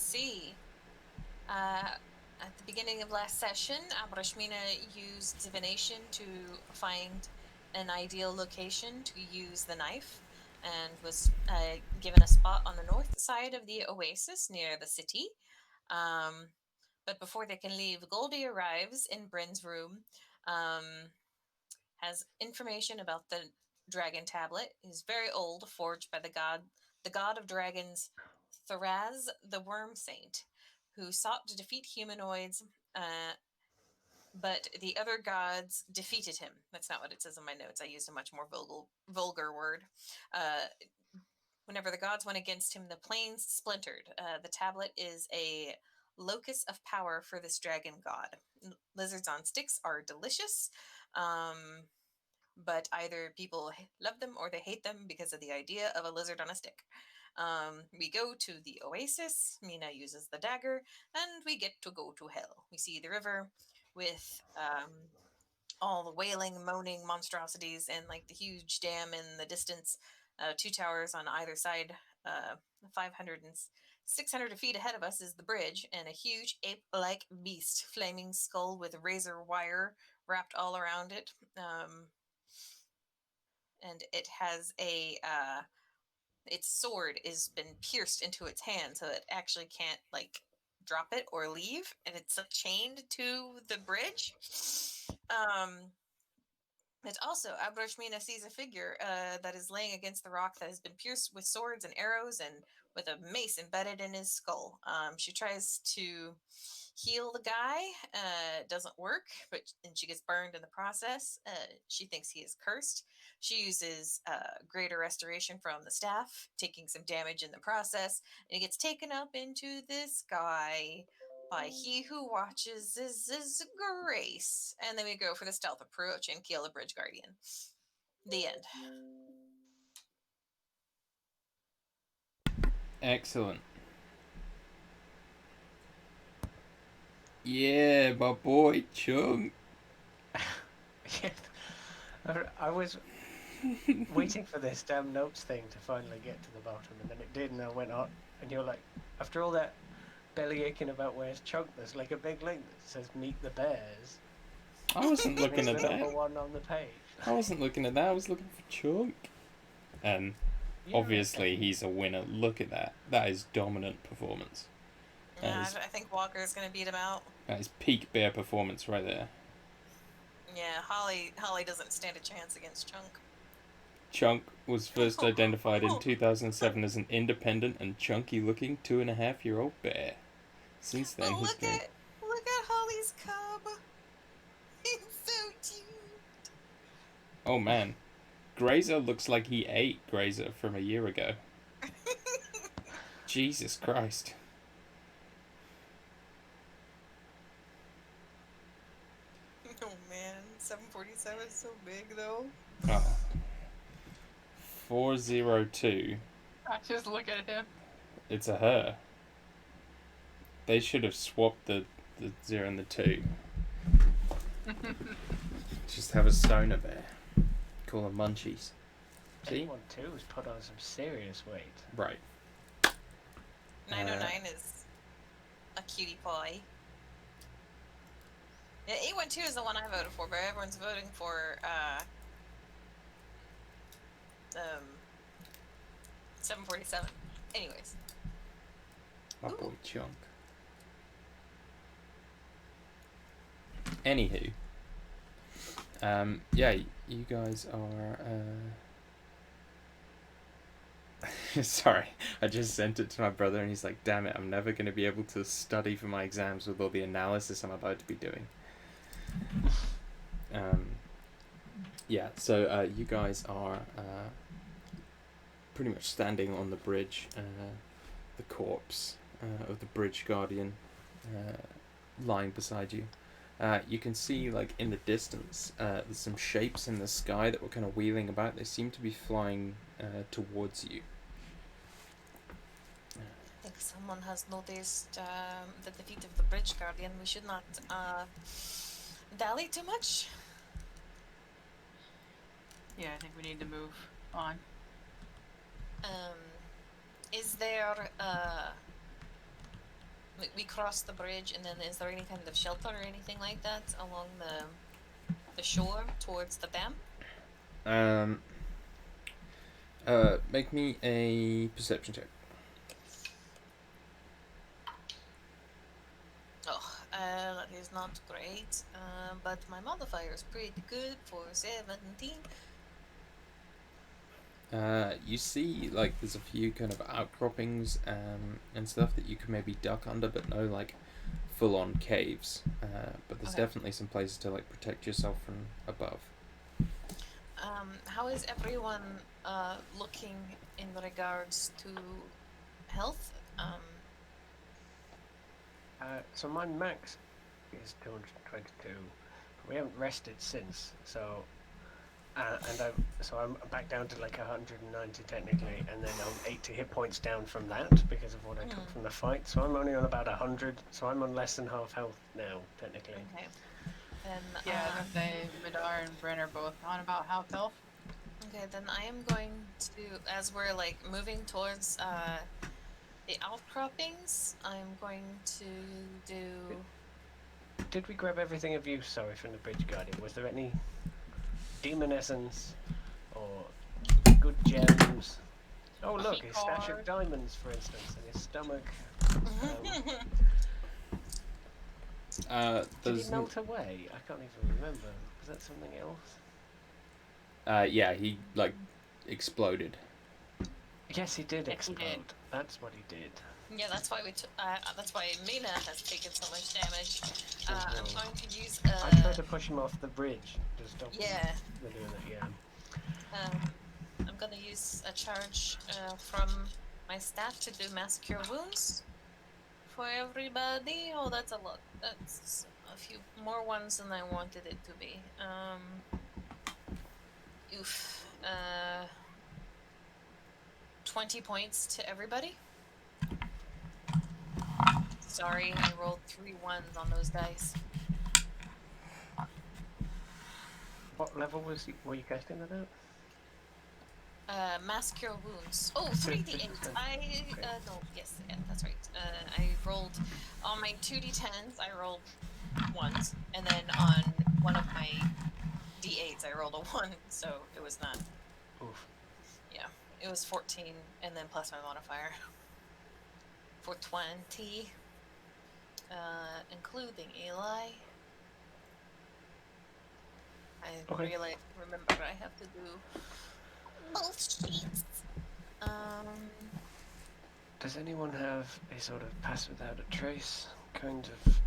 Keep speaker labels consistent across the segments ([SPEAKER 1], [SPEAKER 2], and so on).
[SPEAKER 1] see. At the beginning of last session, Abrashmina used divination to find an ideal location to use the knife and was given a spot on the north side of the oasis near the city. Um, but before they can leave, Goldie arrives in Bryn's room, has information about the dragon tablet. Is very old, forged by the god of dragons, Tharaz, the Worm Saint, who sought to defeat humanoids, uh, but the other gods defeated him. That's not what it says in my notes. I used a much more vulgar word. Uh, Whenever the gods went against him, the planes splintered. The tablet is a locus of power for this dragon god. Lizards on sticks are delicious. But either people love them or they hate them because of the idea of a lizard on a stick. We go to the oasis. Mina uses the dagger, and we get to go to hell. We see the river with all the wailing, moaning monstrosities, and like the huge dam in the distance. Two towers on either side. 500 and 600 feet ahead of us is the bridge, and a huge ape-like beast, flaming skull with razor wire wrapped all around it. And it has its sword has been pierced into its hand, so it actually can't like drop it or leave, and it's like, chained to the bridge. It's also Abrashmina sees a figure that is laying against the rock that has been pierced with swords and arrows and with a mace embedded in his skull. She tries to heal the guy. It doesn't work, and she gets burned in the process. She thinks he is cursed. She uses greater restoration from the staff, taking some damage in the process, and he gets taken up into the sky by he who watches is grace. And then we go for the stealth approach and kill the bridge guardian. The end.
[SPEAKER 2] Excellent. Yeah, my boy Chung.
[SPEAKER 3] I was waiting for this damn notes thing to finally get to the bottom, and then it did, and I went on, and you're like, after all that belly aching about where's Chunk, there's like a big link that says "Meet the Bears,"
[SPEAKER 2] I wasn't
[SPEAKER 3] and
[SPEAKER 2] looking
[SPEAKER 3] it's
[SPEAKER 2] at
[SPEAKER 3] the
[SPEAKER 2] that.
[SPEAKER 3] number one on the page.
[SPEAKER 2] I wasn't looking at that. I was looking for Chunk. And
[SPEAKER 3] Yeah,
[SPEAKER 2] obviously, he's a winner. Look at that. That is dominant performance. That
[SPEAKER 1] Yeah,
[SPEAKER 2] is
[SPEAKER 1] I think Walker is going to beat him out.
[SPEAKER 2] that is peak bear performance right there.
[SPEAKER 1] Yeah, Holly doesn't stand a chance against Chunk.
[SPEAKER 2] Chunk was first identified in 2007 as an independent and chunky-looking 2.5-year-old bear. Since
[SPEAKER 1] But
[SPEAKER 2] then, he's grown.
[SPEAKER 1] look at Holly's cub. He's so cute.
[SPEAKER 2] Oh man, Grazer looks like he ate Grazer from a year ago. Jesus Christ.
[SPEAKER 1] Oh man, 747 is so big though.
[SPEAKER 2] Oh. 402.
[SPEAKER 4] I just look at him.
[SPEAKER 2] It's a her. They should have swapped the 0 and the 2. Just have a stoner bear. Call them munchies. See?
[SPEAKER 3] 812's put on some serious weight.
[SPEAKER 2] Right.
[SPEAKER 1] 909 is a cutie pie. Yeah, 812 is the one I voted for, but everyone's voting for 747. Anyways.
[SPEAKER 2] My boy Chunk. Anywho. Yeah, you guys are sorry, I just sent it to my brother and he's like, damn it, I'm never going to be able to study for my exams with all the analysis I'm about to be doing. Yeah, so you guys are pretty much standing on the bridge, the corpse of the bridge guardian lying beside you. You can see, like, in the distance, there's some shapes in the sky that were kind of wheeling about. They seem to be flying towards you.
[SPEAKER 1] I think someone has noticed the defeat of the bridge guardian. We should not dally too much.
[SPEAKER 4] Yeah, I think we need to move on.
[SPEAKER 1] Is there We cross the bridge, and then is there any kind of shelter or anything like that along the shore towards the dam?
[SPEAKER 2] Make me a perception check.
[SPEAKER 1] Oh, that is not great. But my modifier is pretty good for 17.
[SPEAKER 2] You see, like, there's a few kind of outcroppings and stuff that you can maybe duck under, but no, like, full-on caves. But there's
[SPEAKER 1] Okay.
[SPEAKER 2] definitely some places to, like, protect yourself from above.
[SPEAKER 1] How is everyone looking in regards to health?
[SPEAKER 3] So my max is 222. We haven't rested since, so I'm back down to like 190 technically, and then I'm 80 hit points down from that because of what I took from the fight. So I'm only on about 100. So I'm on less than half health now, technically.
[SPEAKER 1] Okay. Then
[SPEAKER 4] Yeah, I was gonna say Midar and Bren are both on about half health.
[SPEAKER 1] okay, then I am going to, as we're like moving towards the outcroppings, I'm going to do.
[SPEAKER 3] Did we grab everything of use? Sorry, from the bridge guardian. Was there any demon essence or good gems? Oh look, his stash of
[SPEAKER 4] Card.
[SPEAKER 3] diamonds, for instance, and his stomach. Did
[SPEAKER 2] There's
[SPEAKER 3] he melt away? I can't even remember. Was that something else?
[SPEAKER 2] yeah, he like exploded.
[SPEAKER 3] Yes, he did
[SPEAKER 4] Yes, he
[SPEAKER 3] explode.
[SPEAKER 4] did.
[SPEAKER 3] That's what he did.
[SPEAKER 1] Yeah, that's why that's why Mina has taken so much damage. I'm
[SPEAKER 3] Mhm.
[SPEAKER 1] going to use
[SPEAKER 3] I tried to push him off the bridge to stop him
[SPEAKER 1] yeah.
[SPEAKER 3] from doing that. Yeah.
[SPEAKER 1] I'm gonna use a charge from my staff to do mass cure wounds for everybody. Oh, that's a lot. That's a few more ones than I wanted it to be. Oof. 20 points to everybody. Sorry, I rolled 3 ones on those dice.
[SPEAKER 3] What level were you casting that at?
[SPEAKER 1] Mass cure wounds. Oh,
[SPEAKER 3] Fif-
[SPEAKER 1] 3d8.
[SPEAKER 3] 50%.
[SPEAKER 1] No, yes, yeah, that's right. I rolled on my 2d10s. I rolled ones, and then on one of my d8s, I rolled a one. So it was not.
[SPEAKER 3] Oof.
[SPEAKER 1] Yeah, it was 14, and then plus my modifier for 20, including Eli. I
[SPEAKER 3] Okay.
[SPEAKER 1] really remember I have to do both sheets.
[SPEAKER 3] Does anyone have a sort of pass without a trace kind of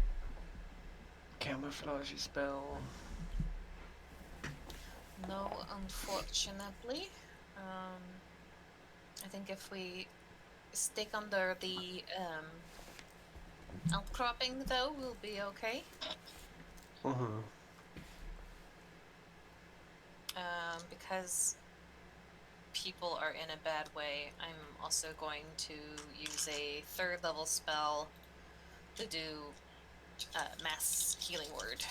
[SPEAKER 3] camouflage spell?
[SPEAKER 1] No, unfortunately. I think if we stick under the outcropping, though, we'll be okay.
[SPEAKER 3] Mm-hmm.
[SPEAKER 1] Because people are in a bad way, I'm also going to use a 3rd level spell to do mass healing word.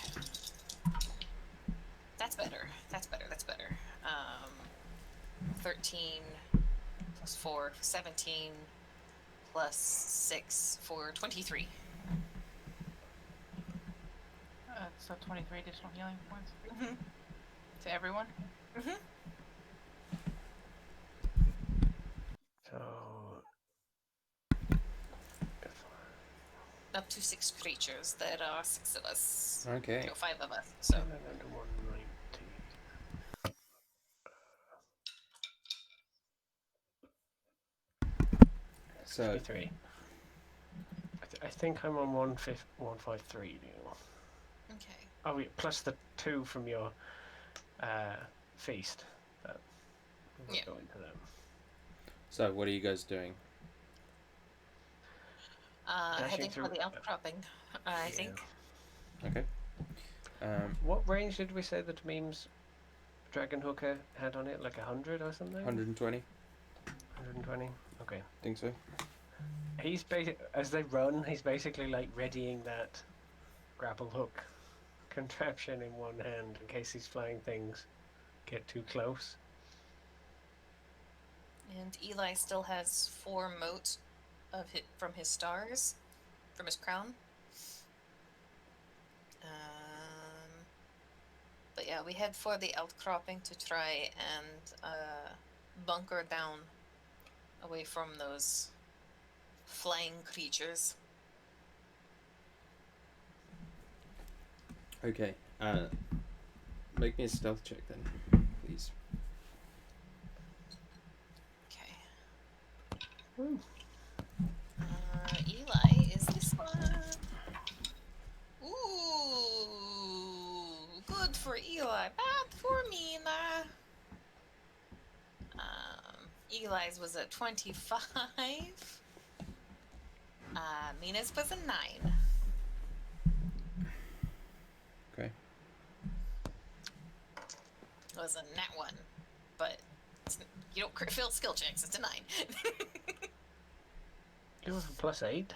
[SPEAKER 1] That's better. That's better. That's better. 13 plus 4, 17 plus 6 for 23.
[SPEAKER 4] So 23 additional healing points
[SPEAKER 1] Mm-hmm.
[SPEAKER 4] to everyone.
[SPEAKER 1] Mm-hmm.
[SPEAKER 3] So.
[SPEAKER 1] Up to 6 creatures. There are 6 of us.
[SPEAKER 2] Okay.
[SPEAKER 1] No, 5 of us. So.
[SPEAKER 3] 190.
[SPEAKER 2] So
[SPEAKER 3] 53. I think I'm on 153 now.
[SPEAKER 1] Okay.
[SPEAKER 3] Oh, yeah, plus the 2 from your feast. That will
[SPEAKER 1] Yeah.
[SPEAKER 3] go into them.
[SPEAKER 2] so what are you guys doing?
[SPEAKER 1] Heading for
[SPEAKER 3] through-
[SPEAKER 1] the outcropping, I
[SPEAKER 3] yeah.
[SPEAKER 1] think.
[SPEAKER 2] Okay.
[SPEAKER 3] What range did we say that Meme's Dragon Hooker had on it? Like 100 or something?
[SPEAKER 2] 120.
[SPEAKER 3] 120? Okay.
[SPEAKER 2] Think so.
[SPEAKER 3] He's as they run, he's basically like readying that grapple hook contraption in one hand in case these flying things get too close.
[SPEAKER 1] And Eli still has 4 mote of from his stars. from his crown. But yeah, we head for the outcropping to try and bunker down away from those flying creatures.
[SPEAKER 2] Okay. Make me a stealth check then, please.
[SPEAKER 1] Okay. Eli is this one. Ooh, good for Eli, bad for Mina. Eli's was a 25. Mina's was a 9.
[SPEAKER 2] Okay.
[SPEAKER 1] It was a nat 1, but you don't fail skill checks. It's a 9.
[SPEAKER 3] It was a +8.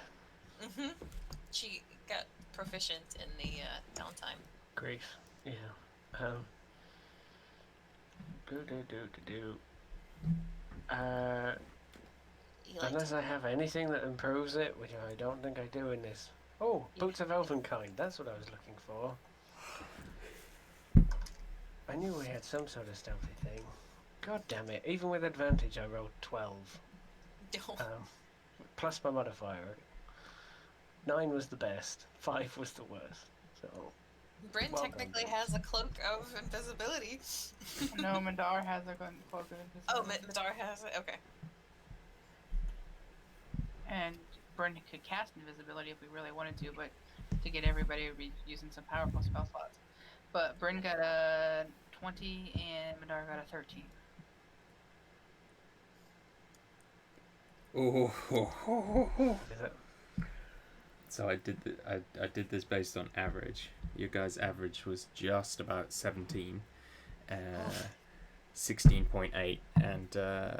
[SPEAKER 1] Mm-hmm. She got proficient in the downtime.
[SPEAKER 3] Great. Yeah.
[SPEAKER 1] Eli
[SPEAKER 3] Unless I have anything that improves it, which I don't think I do in this. Oh, Boots of Elvenkind. That's what I was looking for. I knew we had some sort of stealthy thing. God damn it. Even with advantage, I rolled 12. Plus my modifier. 9 was the best. 5 was the worst. So...
[SPEAKER 1] Bryn
[SPEAKER 3] well
[SPEAKER 1] technically
[SPEAKER 3] done,
[SPEAKER 1] has a cloak of invisibility.
[SPEAKER 4] No, Madar has a cloak of invisibility.
[SPEAKER 1] Oh, Madar has it? Okay.
[SPEAKER 4] And Bryn could cast invisibility if we really wanted to, but to get everybody, we'd be using some powerful spell slots. But Bryn got a 20 and Madar got a 13.
[SPEAKER 2] Oh.
[SPEAKER 3] Is it?
[SPEAKER 2] So I did this based on average. Your guys' average was just about 17, 16.8, and I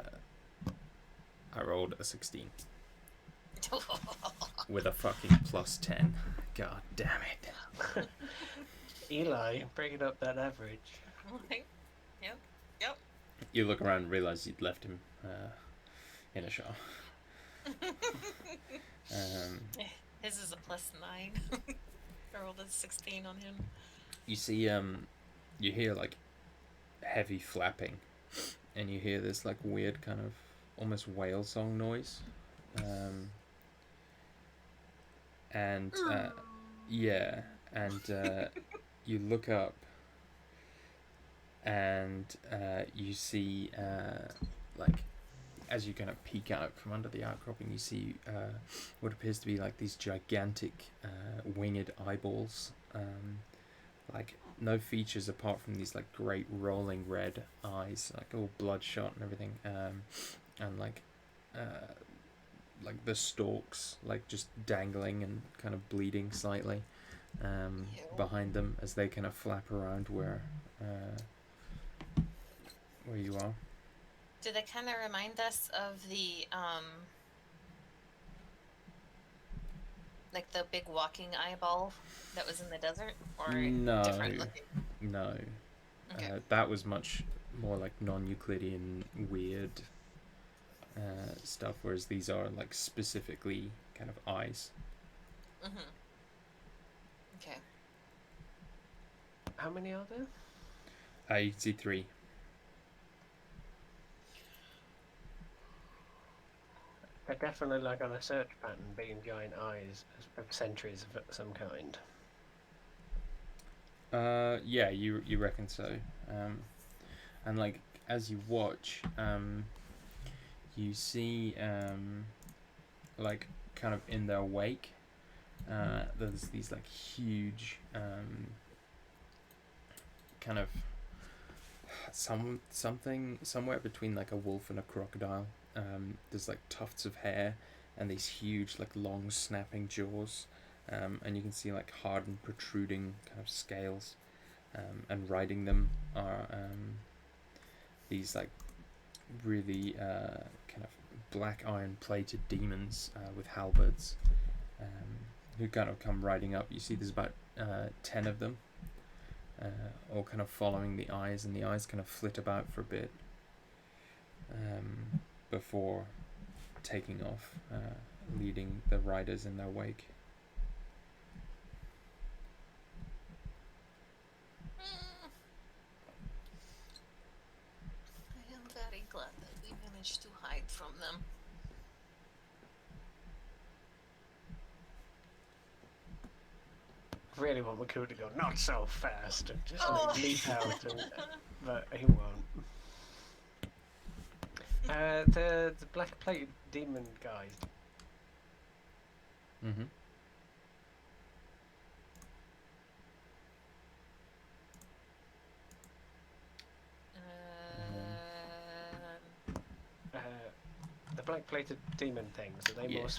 [SPEAKER 2] rolled a 16 with a fucking +10. God damn it!
[SPEAKER 3] Eli, breaking up that average.
[SPEAKER 1] Yep.
[SPEAKER 2] You look around and realize you'd left him in a shower.
[SPEAKER 1] His is a +9. I rolled a 16 on him.
[SPEAKER 2] You see, you hear like heavy flapping, and you hear this like weird kind of almost whale song noise, and yeah, and you look up, and you see like, as you kind of peek out from under the outcropping, you see what appears to be like these gigantic winged eyeballs, like no features apart from these like great rolling red eyes, like all bloodshot and everything, and like the stalks like just dangling and kind of bleeding slightly behind them as they kind of flap around where you are.
[SPEAKER 1] Do they kind of remind us of the like the big walking eyeball that was in the desert, or
[SPEAKER 2] No,
[SPEAKER 1] different looking?
[SPEAKER 2] no.
[SPEAKER 1] Okay.
[SPEAKER 2] That was much more like non-Euclidean weird stuff, whereas these are like specifically kind of eyes.
[SPEAKER 1] Mm-hmm. Okay.
[SPEAKER 3] How many are there?
[SPEAKER 2] You can see 3.
[SPEAKER 3] They're definitely like on a search pattern, being giant eyes of sentries of some kind.
[SPEAKER 2] Yeah, you reckon so. And like as you watch, you see like kind of in their wake, there's these like huge kind of something somewhere between like a wolf and a crocodile. There's like tufts of hair and these huge like long snapping jaws, and you can see like hardened protruding kind of scales, and riding them are these like really kind of black iron plated demons with halberds, who kind of come riding up. You see there's about 10 of them, all kind of following the eyes, and the eyes kind of flit about for a bit before taking off, leading the riders in their wake.
[SPEAKER 1] manage to hide from them.
[SPEAKER 3] Really want Maku to go not so fast and just
[SPEAKER 1] Oh.
[SPEAKER 3] like leap out, but he won't. The black plated demon guys.
[SPEAKER 2] Mm-hmm.
[SPEAKER 3] The black plated demon things, are they
[SPEAKER 2] Yeah.
[SPEAKER 3] more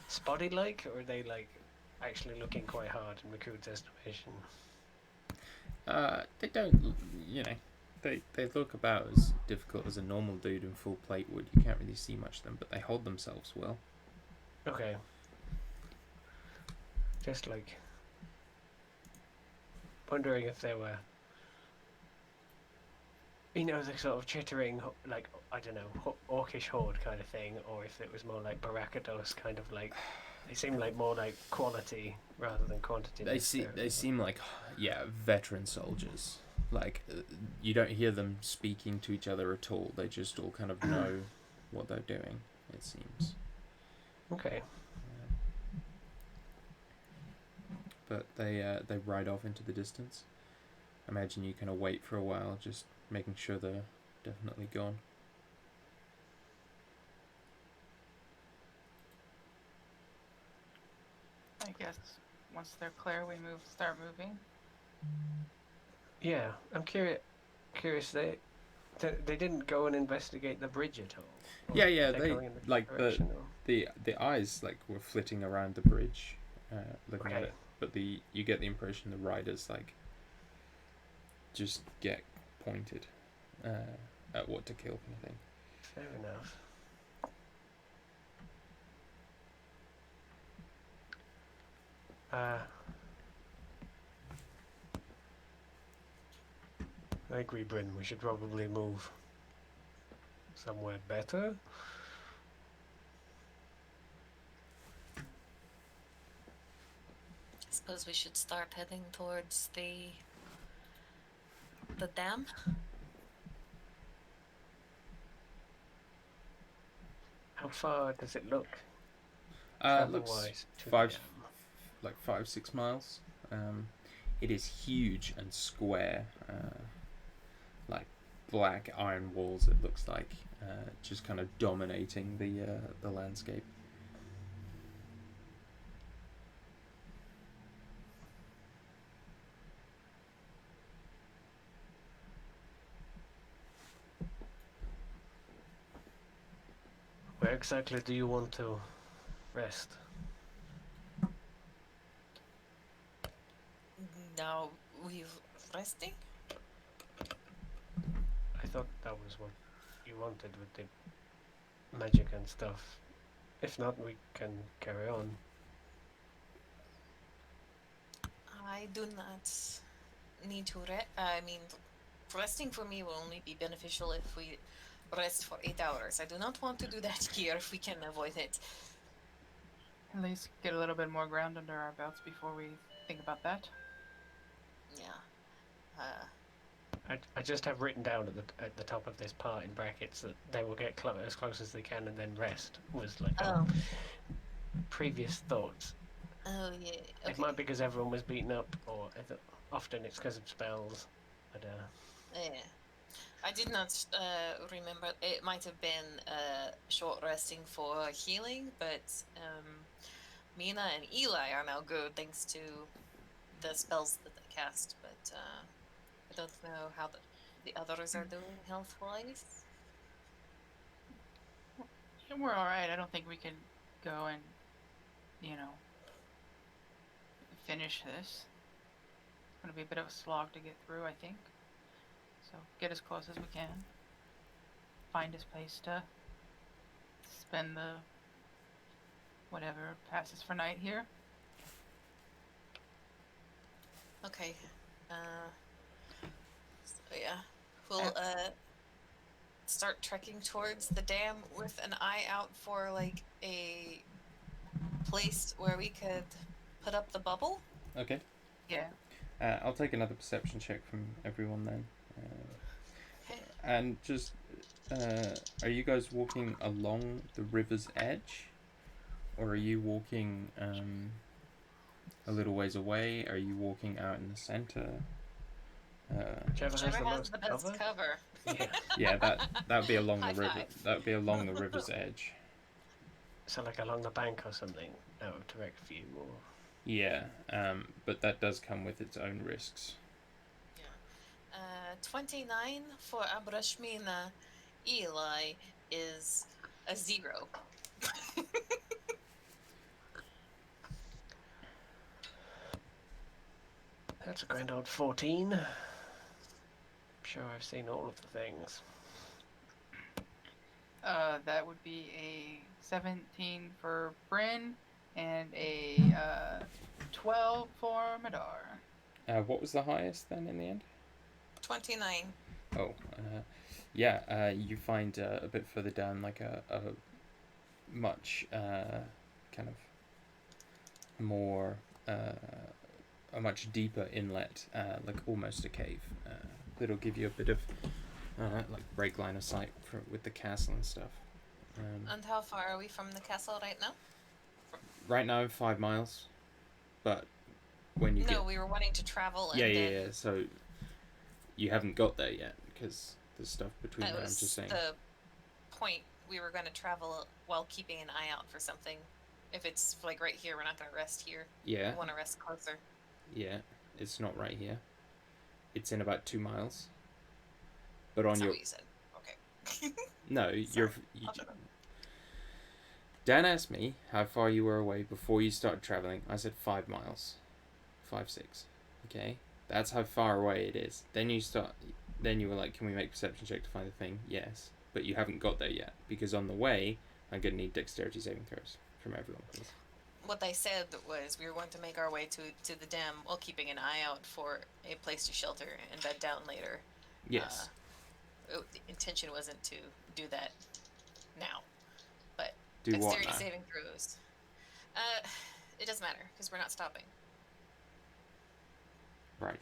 [SPEAKER 3] spotty like, or are they like actually looking quite hard in Maku's estimation?
[SPEAKER 2] They don't, they look about as difficult as a normal dude in full plate would. You can't really see much of them, but they hold themselves well.
[SPEAKER 3] Okay. Just like wondering if they were, the sort of chittering, like, I don't know, orcish horde kind of thing, or if it was more like Barakados kind of like. They seem like more like quality rather than quantity.
[SPEAKER 2] They seem like veteran soldiers. Like you don't hear them speaking to each other at all. They just all kind of know what they're doing. It seems.
[SPEAKER 3] Okay.
[SPEAKER 2] But they ride off into the distance. I imagine you kind of wait for a while, just making sure they're definitely gone.
[SPEAKER 4] I guess once they're clear, we start moving.
[SPEAKER 3] Yeah, I'm curious. They didn't go and investigate the bridge at all. Or
[SPEAKER 2] Yeah.
[SPEAKER 3] they're
[SPEAKER 2] They
[SPEAKER 3] going in the
[SPEAKER 2] like
[SPEAKER 3] direction, or...
[SPEAKER 2] the eyes like were flitting around the bridge, looking at
[SPEAKER 3] Okay.
[SPEAKER 2] it. But you get the impression the riders like just get pointed at what to kill, kind of thing.
[SPEAKER 3] Fair enough. I agree, Bryn. We should probably move somewhere better.
[SPEAKER 1] I suppose we should start heading towards the dam.
[SPEAKER 3] How far does it look?
[SPEAKER 2] Looks
[SPEAKER 3] Travel-wise, to
[SPEAKER 2] 5-6 miles. It is huge and square, like black iron walls. It looks like just kind of dominating the landscape.
[SPEAKER 3] Where exactly do you want to rest?
[SPEAKER 1] Now we're resting.
[SPEAKER 3] I thought that was what you wanted with the magic and stuff. If not, we can carry on.
[SPEAKER 1] I do not need to I mean, resting for me will only be beneficial if we rest for 8 hours. I do not want to do that here if we can avoid it.
[SPEAKER 4] At least get a little bit more ground under our belts before we think about that.
[SPEAKER 1] Yeah.
[SPEAKER 3] I just have written down at the top of this part in brackets that they will get as close as they can and then rest. Was like previous thoughts.
[SPEAKER 1] Oh yeah. Okay.
[SPEAKER 3] It might be because everyone was beaten up, or often it's because of spells. But
[SPEAKER 1] yeah. I did not remember. It might have been short resting for healing, but Mina and Eli are now good thanks to the spells that they cast. But I don't know how the others are doing health-wise.
[SPEAKER 4] Yeah, we're all right. I don't think we can go and, finish this. It's going to be a bit of a slog to get through, I think. So get as close as we can. Find a place to spend the whatever passes for night here.
[SPEAKER 1] Okay. So yeah, we'll start trekking towards the dam with an eye out for like a place where we could put up the bubble.
[SPEAKER 2] Okay.
[SPEAKER 4] Yeah.
[SPEAKER 2] I'll take another perception check from everyone then.
[SPEAKER 1] Okay.
[SPEAKER 2] And just are you guys walking along the river's edge, or are you walking a little ways away? Are you walking out in the center?
[SPEAKER 3] Whichever has
[SPEAKER 1] Whichever
[SPEAKER 3] the
[SPEAKER 1] has
[SPEAKER 3] most
[SPEAKER 1] the best
[SPEAKER 3] cover.
[SPEAKER 1] cover.
[SPEAKER 3] Yeah.
[SPEAKER 2] Yeah, that would be along
[SPEAKER 1] High
[SPEAKER 2] the river.
[SPEAKER 1] five.
[SPEAKER 2] That would be along the river's edge.
[SPEAKER 3] So like along the bank or something, out of direct view, or
[SPEAKER 2] Yeah, but that does come with its own risks.
[SPEAKER 1] 29 for Abrashmina. Eli is a 0.
[SPEAKER 3] that's a grand old 14. I'm sure I've seen all of the things.
[SPEAKER 4] That would be a 17 for Bryn and a 12 for Madar.
[SPEAKER 2] What was the highest then in the end?
[SPEAKER 1] 29.
[SPEAKER 2] Oh, yeah. You find a bit further down like a much kind of more a much deeper inlet, like almost a cave. That'll give you a bit of like break line of sight with the castle and stuff.
[SPEAKER 1] And how far are we from the castle right now?
[SPEAKER 2] Right now, 5 miles, but when you
[SPEAKER 1] No,
[SPEAKER 2] get
[SPEAKER 1] we were wanting to travel and
[SPEAKER 2] yeah,
[SPEAKER 1] then
[SPEAKER 2] yeah, yeah. So you haven't got there yet because there's stuff between
[SPEAKER 1] that
[SPEAKER 2] there. I'm
[SPEAKER 1] was
[SPEAKER 2] just saying.
[SPEAKER 1] the point. We were going to travel while keeping an eye out for something. If it's like right here, we're not going to rest here.
[SPEAKER 2] Yeah,
[SPEAKER 1] We want to rest closer.
[SPEAKER 2] yeah. It's not right here. It's in about 2 miles. But on
[SPEAKER 1] That's not
[SPEAKER 2] your
[SPEAKER 1] what you said. Okay.
[SPEAKER 2] no, you're.
[SPEAKER 1] I'll shut up.
[SPEAKER 2] Dan asked me how far you were away before you started traveling. I said 5 miles, 5, 6. Okay, that's how far away it is. Then you were like, "Can we make a perception check to find the thing?" Yes, but you haven't got there yet because on the way, I'm gonna need dexterity saving throws from everyone, please.
[SPEAKER 1] What they said was we were going to make our way to the dam while keeping an eye out for a place to shelter and bed down later.
[SPEAKER 2] Yes.
[SPEAKER 1] The intention wasn't to do that now, but
[SPEAKER 2] Do what
[SPEAKER 1] dexterity
[SPEAKER 2] now?
[SPEAKER 1] saving throws. It doesn't matter because we're not stopping.
[SPEAKER 2] Right.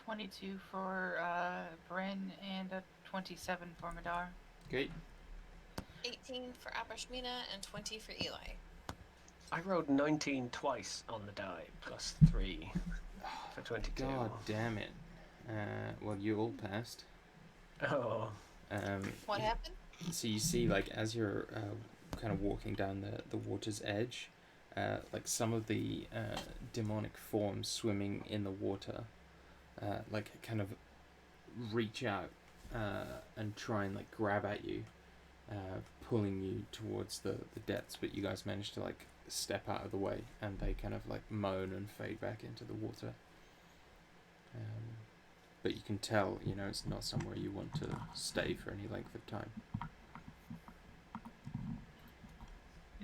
[SPEAKER 4] $22 for Bryn and a 27 for Madar.
[SPEAKER 2] Okay.
[SPEAKER 1] 18 for Abrashmina and 20 for Eli.
[SPEAKER 3] I rolled 19 twice on the die, plus 3 for 22.
[SPEAKER 2] God damn it. Well, you all passed.
[SPEAKER 3] Oh.
[SPEAKER 1] What happened?
[SPEAKER 2] So you see, like, as you're kind of walking down the water's edge, like some of the demonic forms swimming in the water, like kind of reach out and try and like grab at you, pulling you towards the depths. But you guys manage to like step out of the way, and they kind of like moan and fade back into the water. But you can tell, you know, it's not somewhere you want to stay for any length of time.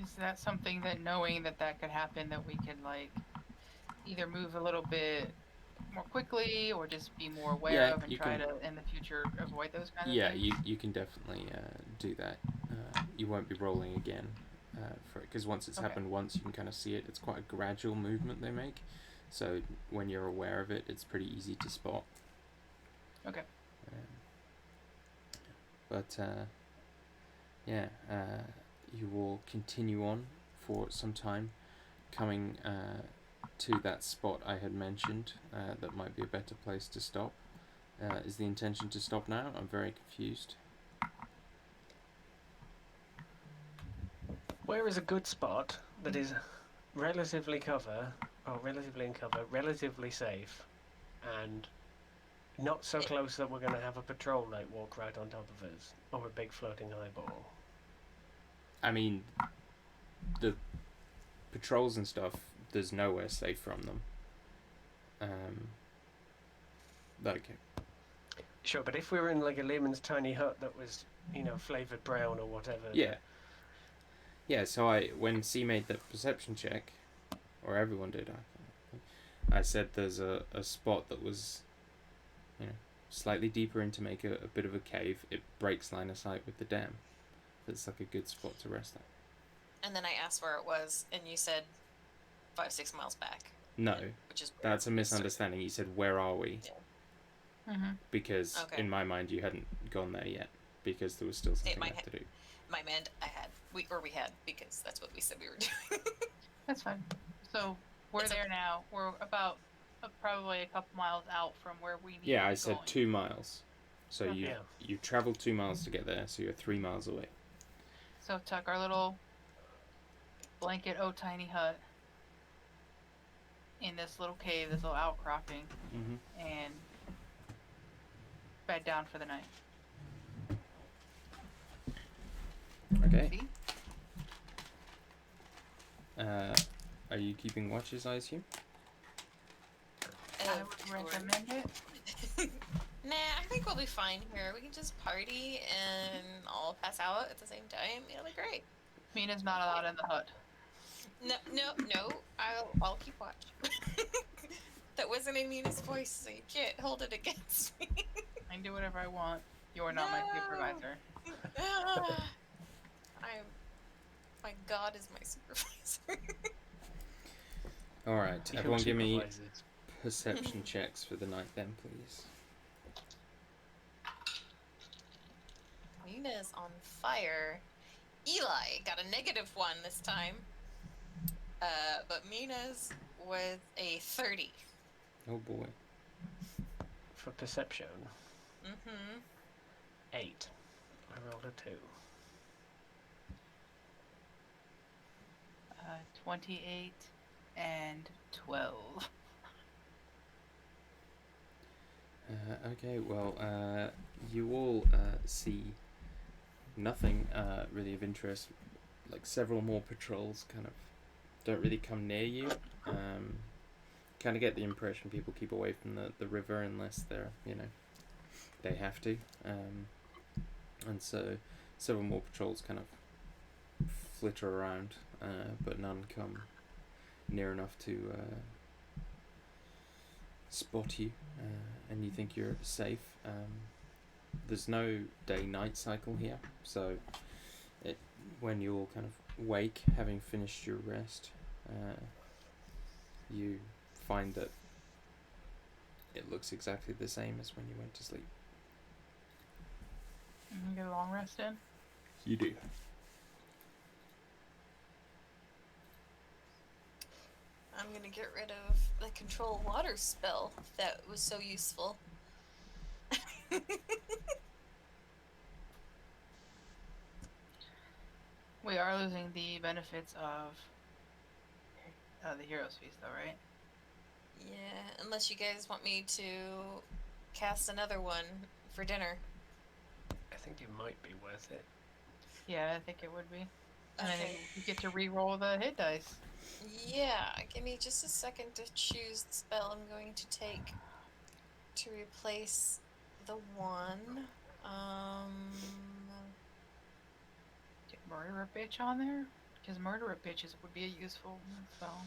[SPEAKER 4] Is that something that knowing that could happen that we could like either move a little bit more quickly or just be more aware of and try to in the future avoid those kind of things?
[SPEAKER 2] Yeah, you can definitely do that. You won't be rolling again for it because once it's happened once, you can kind of see it. It's quite a gradual movement they make, so when you're aware of it, it's pretty easy to spot.
[SPEAKER 4] Okay.
[SPEAKER 2] But yeah, you will continue on for some time, coming to that spot I had mentioned that might be a better place to stop. Is the intention to stop now? I'm very confused.
[SPEAKER 3] Where is a good spot that is relatively in cover, relatively safe, and not so close that we're going to have a patrol light walk right on top of us, or a big floating eyeball?
[SPEAKER 2] I mean, the patrols and stuff, there's nowhere safe from them. Like,
[SPEAKER 3] sure, but if we were in like a layman's tiny hut that was, you know, flavoured brown or whatever.
[SPEAKER 2] Yeah. Yeah, so when C made the perception check, or everyone did, I said there's a spot that was, you know, slightly deeper in to make a bit of a cave. It breaks line of sight with the dam. That's like a good spot to rest at.
[SPEAKER 1] And then I asked where it was, and you said 5-6 miles back.
[SPEAKER 2] No,
[SPEAKER 1] which is weird.
[SPEAKER 2] that's a misunderstanding. You said, where are we?
[SPEAKER 1] Yeah.
[SPEAKER 4] Mm-hmm.
[SPEAKER 2] Because
[SPEAKER 1] Okay.
[SPEAKER 2] in my mind you hadn't gone there yet, because there was still something
[SPEAKER 1] might
[SPEAKER 2] left to do.
[SPEAKER 1] My mind, we had, because that's what we said we were doing.
[SPEAKER 4] That's fine. So we're
[SPEAKER 1] It's
[SPEAKER 4] there
[SPEAKER 1] okay.
[SPEAKER 4] now. We're about probably a couple miles out from where we need to
[SPEAKER 2] Yeah,
[SPEAKER 4] be
[SPEAKER 2] I said
[SPEAKER 4] going.
[SPEAKER 2] 2 miles. So
[SPEAKER 4] Okay.
[SPEAKER 2] you traveled 2 miles to get there, so you're 3 miles away.
[SPEAKER 4] So tuck our little blanket tiny hut in this little cave, this little outcropping, and bed down for the night.
[SPEAKER 2] Okay.
[SPEAKER 4] See?
[SPEAKER 2] Are you keeping watches, I assume?
[SPEAKER 4] I would recommend it.
[SPEAKER 1] Nah, I think we'll be fine here. We can just party and all pass out at the same time. It'll be great.
[SPEAKER 4] Mina's not allowed in the hut.
[SPEAKER 1] No. I'll keep watch. That wasn't in Mina's voice, so you can't hold it against me.
[SPEAKER 4] I can do whatever I want. You're not my supervisor.
[SPEAKER 1] My God is my supervisor.
[SPEAKER 2] Alright,
[SPEAKER 3] Your
[SPEAKER 2] everyone give me
[SPEAKER 3] supervisors.
[SPEAKER 2] perception checks for the night then, please.
[SPEAKER 1] Mina's on fire. Eli got a -1 this time. But Mina's with a 30.
[SPEAKER 2] Oh boy.
[SPEAKER 3] For perception,
[SPEAKER 1] Mm-hmm.
[SPEAKER 3] 8. I rolled a 2.
[SPEAKER 4] 28 and 12.
[SPEAKER 2] Okay, well, you all see nothing really of interest. Like, several more patrols kind of don't really come near you. Kind of get the impression people keep away from the river unless they're, they have to. And so several more patrols kind of flitter around, but none come near enough to spot you, and you think you're safe. There's no day-night cycle here, so when you all kind of wake, having finished your rest, you find that it looks exactly the same as when you went to sleep.
[SPEAKER 4] Get a long rest in?
[SPEAKER 2] You do.
[SPEAKER 1] I'm gonna get rid of the control water spell that was so useful.
[SPEAKER 4] We are losing the benefits of the Heroes Feast, though, right?
[SPEAKER 1] Yeah, unless you guys want me to cast another one for dinner.
[SPEAKER 3] I think it might be worth it.
[SPEAKER 4] Yeah, I think it would be. And then
[SPEAKER 1] Okay.
[SPEAKER 4] you get to re-roll the hit dice.
[SPEAKER 1] Yeah, give me just a second to choose the spell I'm going to take to replace the one.
[SPEAKER 4] Get Murder a Bitch on there? Because Murder a Bitches would be a useful spell.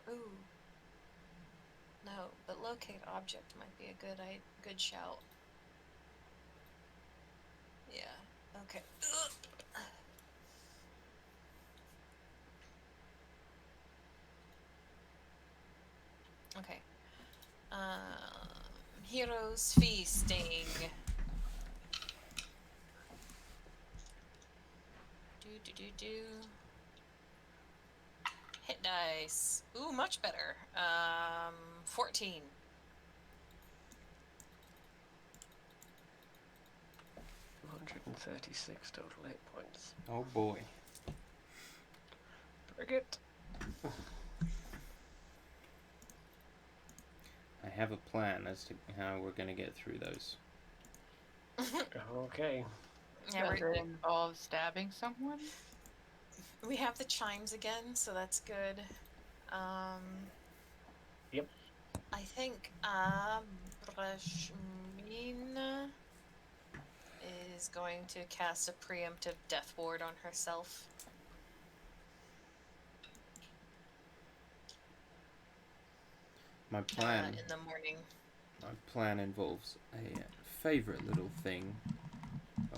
[SPEAKER 1] Ooh. No, but locate object might be a good shout. Yeah. Okay. Okay. Heroes feasting. Do. Hit dice. Ooh, much better. 14.
[SPEAKER 3] 136 total hit points.
[SPEAKER 2] Oh boy.
[SPEAKER 3] Frigate.
[SPEAKER 2] I have a plan as to how we're going to get through those.
[SPEAKER 3] Okay.
[SPEAKER 1] Yeah,
[SPEAKER 4] Does it involve stabbing someone?
[SPEAKER 1] we have the chimes again, so that's good.
[SPEAKER 3] Yep.
[SPEAKER 1] I think Brashmina is going to cast a preemptive death ward on herself.
[SPEAKER 2] My plan
[SPEAKER 1] In the morning.
[SPEAKER 2] My plan involves a favourite little thing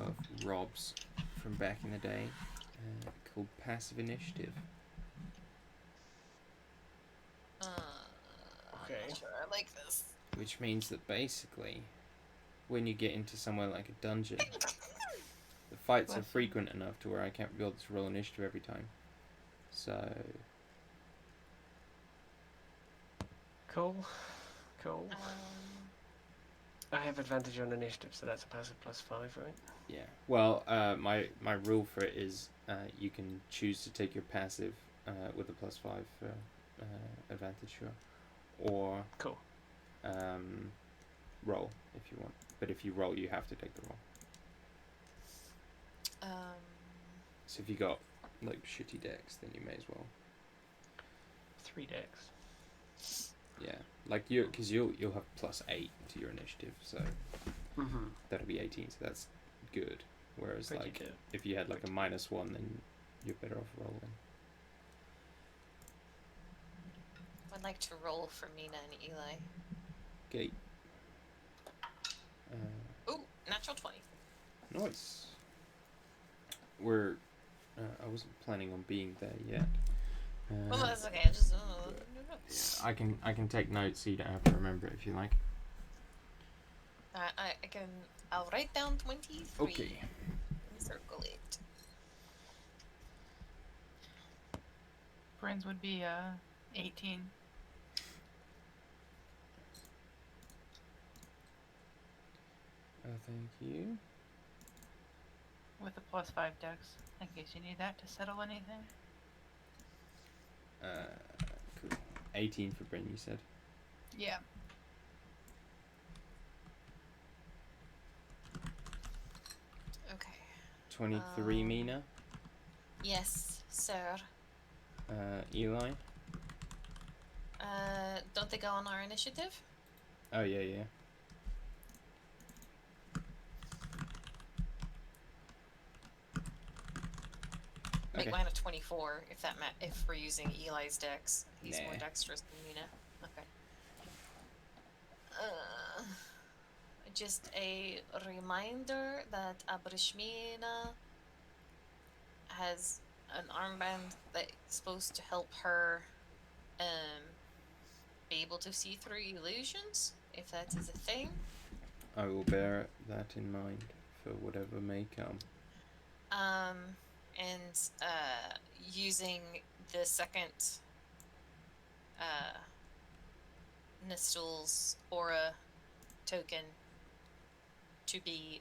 [SPEAKER 2] of Rob's from back in the day called Passive Initiative.
[SPEAKER 1] I'm
[SPEAKER 3] Okay.
[SPEAKER 1] not sure I like this.
[SPEAKER 2] Which means that basically, when you get into somewhere like a dungeon, the fights are
[SPEAKER 4] Bless you.
[SPEAKER 2] frequent enough to where I can't be able to roll initiative every time. So,
[SPEAKER 3] Cool. Cool.
[SPEAKER 1] Um,
[SPEAKER 3] I have advantage on initiative, so that's a passive +5, right?
[SPEAKER 2] yeah. Well, my rule for it is you can choose to take your passive with a +5 for advantage, sure. Or
[SPEAKER 3] Cool.
[SPEAKER 2] roll if you want. But if you roll, you have to take the roll. So if you got like shitty decks, then you may as well.
[SPEAKER 3] 3 decks.
[SPEAKER 2] Yeah, like because you'll have +8 to your initiative, so
[SPEAKER 3] Mm-hmm.
[SPEAKER 2] that'll be 18. So that's good. Whereas
[SPEAKER 3] Pretty
[SPEAKER 2] like
[SPEAKER 3] good.
[SPEAKER 2] if you had like a -1, then you're better off rolling.
[SPEAKER 1] I'd like to roll for Mina and Eli.
[SPEAKER 2] Okay.
[SPEAKER 1] Ooh, natural 20.
[SPEAKER 2] Nice. We're. I wasn't planning on being there yet.
[SPEAKER 1] Well, that's okay. I just.
[SPEAKER 2] I can take notes so you don't have to remember it if you like.
[SPEAKER 1] I can. I'll write down 23.
[SPEAKER 2] Okay.
[SPEAKER 1] And circle it.
[SPEAKER 4] Bryn's would be 18.
[SPEAKER 2] Thank you.
[SPEAKER 4] With a +5 dex, in case you need that to settle anything.
[SPEAKER 2] Cool. 18 for Bryn, you said.
[SPEAKER 4] Yeah.
[SPEAKER 1] Okay.
[SPEAKER 2] 23, Mina.
[SPEAKER 1] Yes, sir.
[SPEAKER 2] Eli.
[SPEAKER 1] Don't they go on our initiative?
[SPEAKER 2] Oh yeah.
[SPEAKER 1] Make
[SPEAKER 2] Okay.
[SPEAKER 1] mine a 24 if if we're using Eli's dex. He's more
[SPEAKER 2] Nah.
[SPEAKER 1] dexterous than Mina. Okay. Just a reminder that Abrishmina has an armband that's supposed to help her be able to see through illusions, if that is a thing.
[SPEAKER 2] I will bear that in mind for whatever may come.
[SPEAKER 1] And using the second Nistel's aura token to be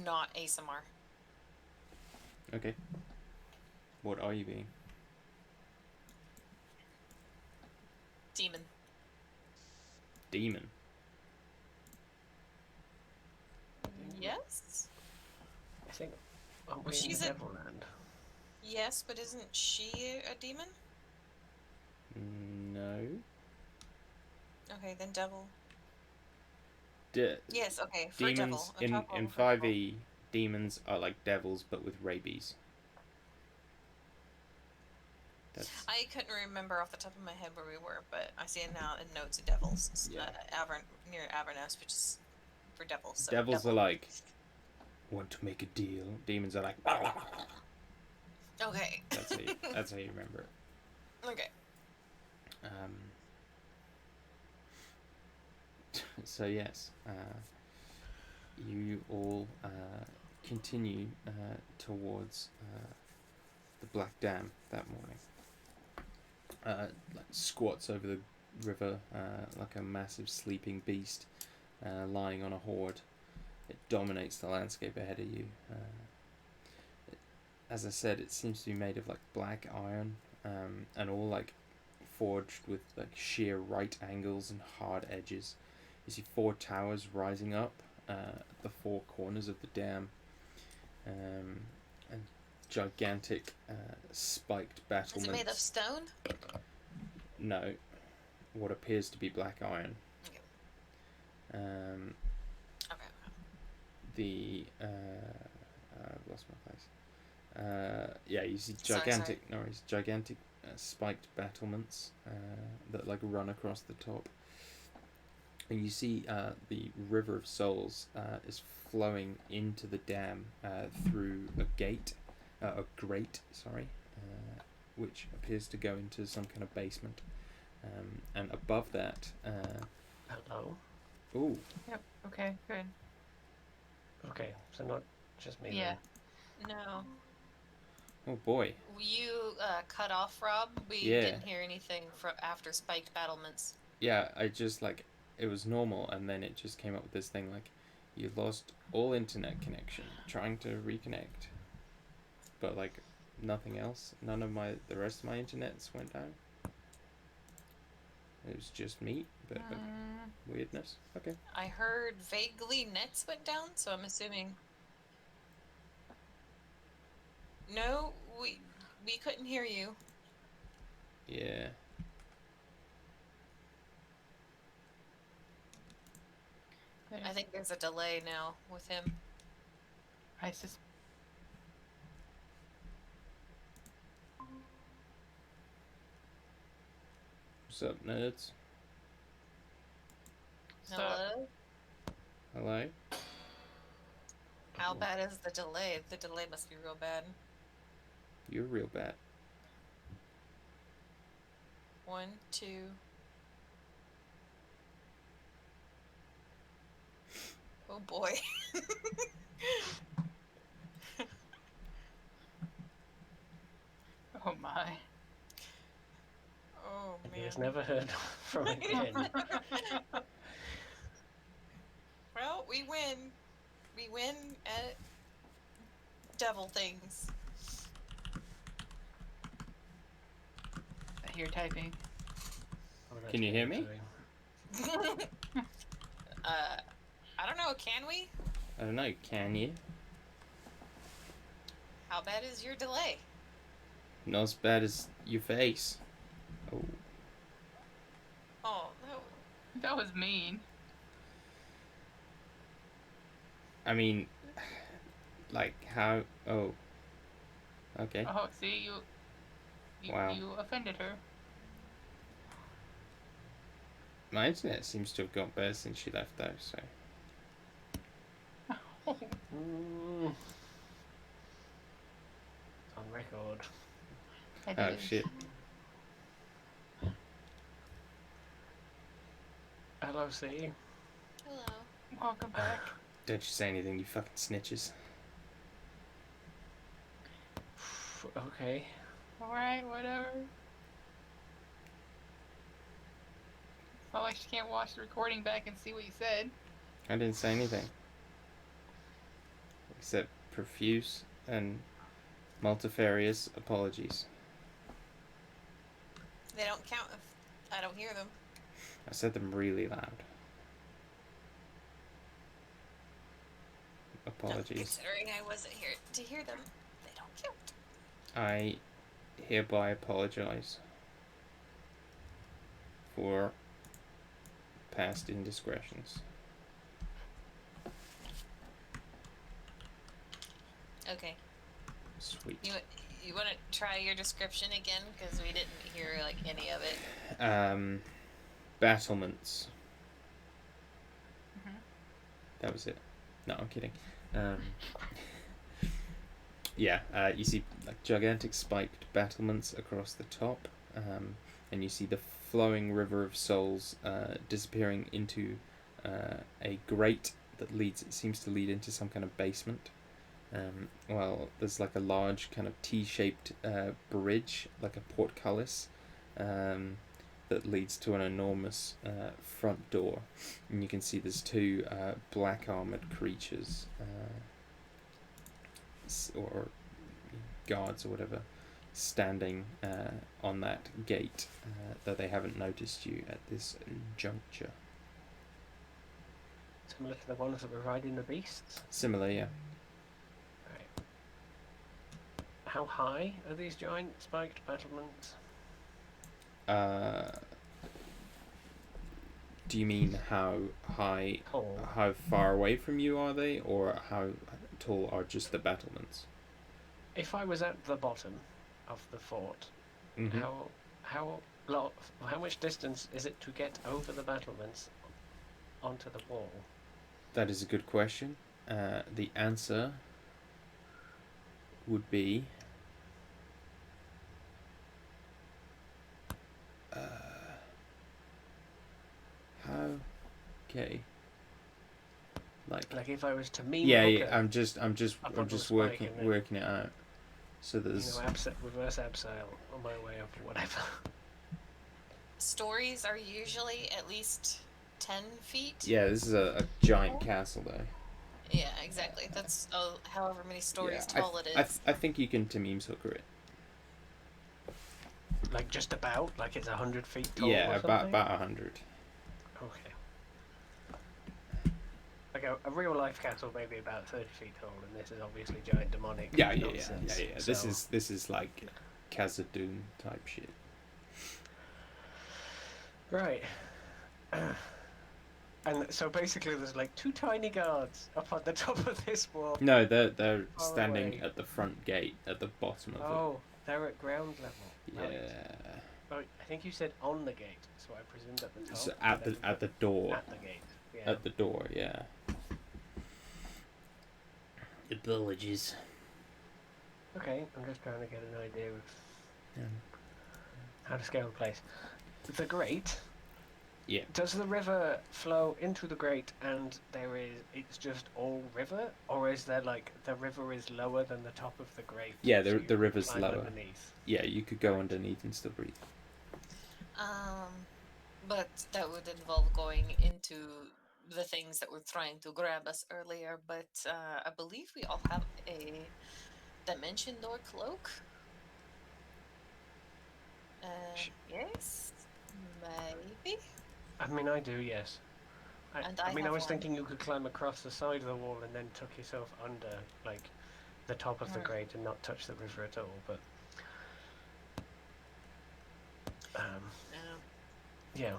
[SPEAKER 1] not ASMR.
[SPEAKER 2] Okay. What are you being?
[SPEAKER 1] Demon.
[SPEAKER 2] Demon.
[SPEAKER 1] Yes?
[SPEAKER 3] I think. Aren't we in
[SPEAKER 1] She's
[SPEAKER 3] the
[SPEAKER 1] a-
[SPEAKER 3] Devil Land?
[SPEAKER 1] Yes, but isn't she a demon?
[SPEAKER 2] No.
[SPEAKER 1] Okay, then devil. Yes, okay, for
[SPEAKER 2] Demons
[SPEAKER 1] devil.
[SPEAKER 2] in 5e, demons are like devils but with rabies. That's
[SPEAKER 1] I couldn't remember off the top of my head where we were, but I see it now in notes of devils.
[SPEAKER 2] Yeah.
[SPEAKER 1] Near Avernus, which is for devils. So
[SPEAKER 2] devils
[SPEAKER 1] devil.
[SPEAKER 2] are like want to make a deal. Demons are like
[SPEAKER 1] Okay.
[SPEAKER 2] that's how you remember it.
[SPEAKER 1] Okay.
[SPEAKER 2] So yes, you all continue towards the Black Dam that morning. Like squats over the river like a massive sleeping beast lying on a hoard. It dominates the landscape ahead of you. As I said, it seems to be made of like black iron and all like forged with like sheer right angles and hard edges. You see 4 towers rising up at the 4 corners of the dam, and gigantic spiked battlements.
[SPEAKER 1] Is it made of stone?
[SPEAKER 2] No, what appears to be black iron.
[SPEAKER 1] Okay. Okay.
[SPEAKER 2] The I've lost my place. Yeah, you see
[SPEAKER 1] Sorry.
[SPEAKER 2] gigantic spiked battlements that like run across the top. And you see the River of Souls is flowing into the dam through a grate, which appears to go into some kind of basement. And above that,
[SPEAKER 3] Hello.
[SPEAKER 2] ooh,
[SPEAKER 4] Yep. Okay. Good.
[SPEAKER 3] Okay, so not just me.
[SPEAKER 4] Yeah.
[SPEAKER 1] No.
[SPEAKER 2] oh boy,
[SPEAKER 1] You cut off, Rob. We
[SPEAKER 2] Yeah.
[SPEAKER 1] didn't hear anything after spiked battlements.
[SPEAKER 2] yeah, I just like it was normal, and then it just came up with this thing like you lost all internet connection, trying to reconnect, but like nothing else. None of the rest of my internets went down. It was just me, but weirdness. Okay.
[SPEAKER 1] I heard vaguely nets went down, so I'm assuming. No, we couldn't hear you.
[SPEAKER 2] Yeah.
[SPEAKER 1] I think there's a delay now with him.
[SPEAKER 4] I sus-
[SPEAKER 2] What's up, nerds?
[SPEAKER 4] So,
[SPEAKER 1] Hello?
[SPEAKER 2] Hello.
[SPEAKER 1] How bad is the delay? The delay must be real bad.
[SPEAKER 2] You're real bad.
[SPEAKER 1] 1, 2. Oh boy.
[SPEAKER 4] oh my.
[SPEAKER 1] Oh
[SPEAKER 3] And
[SPEAKER 1] man.
[SPEAKER 3] he was never heard from again.
[SPEAKER 1] Well, we win. We win at devil things.
[SPEAKER 4] I hear typing.
[SPEAKER 3] Oh, that's
[SPEAKER 2] Can you hear
[SPEAKER 3] getting
[SPEAKER 2] me?
[SPEAKER 3] annoying.
[SPEAKER 1] I don't know, can we?
[SPEAKER 2] I don't know. Can you?
[SPEAKER 1] How bad is your delay?
[SPEAKER 2] Not as bad as your face. Oh.
[SPEAKER 1] Oh, no.
[SPEAKER 4] That was mean.
[SPEAKER 2] I mean, like how? Oh. Okay.
[SPEAKER 4] Oh, see,
[SPEAKER 2] Wow.
[SPEAKER 4] you offended her.
[SPEAKER 2] My internet seems to have got better since she left, though. So.
[SPEAKER 3] Mm. On record.
[SPEAKER 4] It
[SPEAKER 2] Oh
[SPEAKER 4] is.
[SPEAKER 2] shit.
[SPEAKER 3] Hello, C.
[SPEAKER 1] Hello.
[SPEAKER 4] Welcome back.
[SPEAKER 2] Don't you say anything, you fucking snitches.
[SPEAKER 3] Okay.
[SPEAKER 4] Alright, whatever. It's not like she can't watch the recording back and see what you said.
[SPEAKER 2] I didn't say anything. Except profuse and multifarious apologies.
[SPEAKER 1] They don't count if I don't hear them.
[SPEAKER 2] I said them really loud.
[SPEAKER 1] No,
[SPEAKER 2] Apologies.
[SPEAKER 1] considering I wasn't here to hear them, they don't count.
[SPEAKER 2] I hereby apologize for past indiscretions.
[SPEAKER 1] Okay.
[SPEAKER 2] Sweet.
[SPEAKER 1] You want to try your description again? Because we didn't hear, like, any of it.
[SPEAKER 2] Battlements.
[SPEAKER 4] Mhm.
[SPEAKER 2] That was it. No, I'm kidding. Yeah, you see like gigantic spiked battlements across the top, and you see the flowing river of souls disappearing into a grate that seems to lead into some kind of basement. Well, there's like a large kind of T-shaped bridge, like a portcullis, that leads to an enormous front door, and you can see there's two black armored creatures, or guards or whatever, standing on that gate, though they haven't noticed you at this juncture.
[SPEAKER 3] Similar to the ones that were riding the beasts.
[SPEAKER 2] Similar, yeah.
[SPEAKER 3] Right. How high are these giant spiked battlements?
[SPEAKER 2] Do you mean how high,
[SPEAKER 3] Tall.
[SPEAKER 2] how far away from you are they, or how tall are just the battlements?
[SPEAKER 3] If I was at the bottom of the fort,
[SPEAKER 2] Mm-hmm.
[SPEAKER 3] how much distance is it to get over the battlements onto the wall?
[SPEAKER 2] That is a good question. The answer would be how? Okay.
[SPEAKER 3] Like if I was to meme
[SPEAKER 2] Yeah,
[SPEAKER 3] hook
[SPEAKER 2] yeah. I'm just
[SPEAKER 3] up onto a spike
[SPEAKER 2] working
[SPEAKER 3] and then,
[SPEAKER 2] working it out. So there's
[SPEAKER 3] reverse abseil on my way up or whatever.
[SPEAKER 1] Stories are usually at least 10 feet.
[SPEAKER 2] yeah. This is a giant castle though.
[SPEAKER 1] Yeah, exactly. That's however many stories
[SPEAKER 2] Yeah,
[SPEAKER 1] tall it is.
[SPEAKER 2] I think you can Tamim's hooker it.
[SPEAKER 3] Like just about, like it's 100 feet tall
[SPEAKER 2] Yeah,
[SPEAKER 3] or something?
[SPEAKER 2] about 100.
[SPEAKER 3] Okay. Like a real life castle maybe about 30 feet tall, and this is obviously giant demonic nonsense.
[SPEAKER 2] Yeah.
[SPEAKER 3] So,
[SPEAKER 2] This is like Khazad-dûm type shit.
[SPEAKER 3] right. And so basically there's like 2 tiny guards up on the top of this wall.
[SPEAKER 2] No, they're
[SPEAKER 3] Far
[SPEAKER 2] standing
[SPEAKER 3] away.
[SPEAKER 2] at the front gate at the bottom of
[SPEAKER 3] Oh, they're at ground level.
[SPEAKER 2] it.
[SPEAKER 3] Right.
[SPEAKER 2] Yeah.
[SPEAKER 3] Oh, I think you said on the gate, so I presumed at the top.
[SPEAKER 2] So
[SPEAKER 3] but
[SPEAKER 2] at the door.
[SPEAKER 3] At the gate. Yeah.
[SPEAKER 2] At the door, yeah. Apologies.
[SPEAKER 3] Okay, I'm just trying to get an idea of how to scale the place. The grate.
[SPEAKER 2] Yeah.
[SPEAKER 3] Does the river flow into the grate and it's just all river, or is there like the river is lower than the top of the grate?
[SPEAKER 2] Yeah,
[SPEAKER 3] so
[SPEAKER 2] the
[SPEAKER 3] you
[SPEAKER 2] river's
[SPEAKER 3] climb
[SPEAKER 2] lower.
[SPEAKER 3] underneath?
[SPEAKER 2] Yeah, you could go underneath and still breathe.
[SPEAKER 1] But that would involve going into the things that were trying to grab us earlier. But I believe we all have a dimension door cloak. Yes, maybe.
[SPEAKER 3] I mean, I do, yes.
[SPEAKER 1] And
[SPEAKER 3] I mean, I
[SPEAKER 1] have
[SPEAKER 3] was
[SPEAKER 1] one.
[SPEAKER 3] thinking you could climb across the side of the wall and then tuck yourself under, like, the top of the grate and not touch the river at all, but... yeah.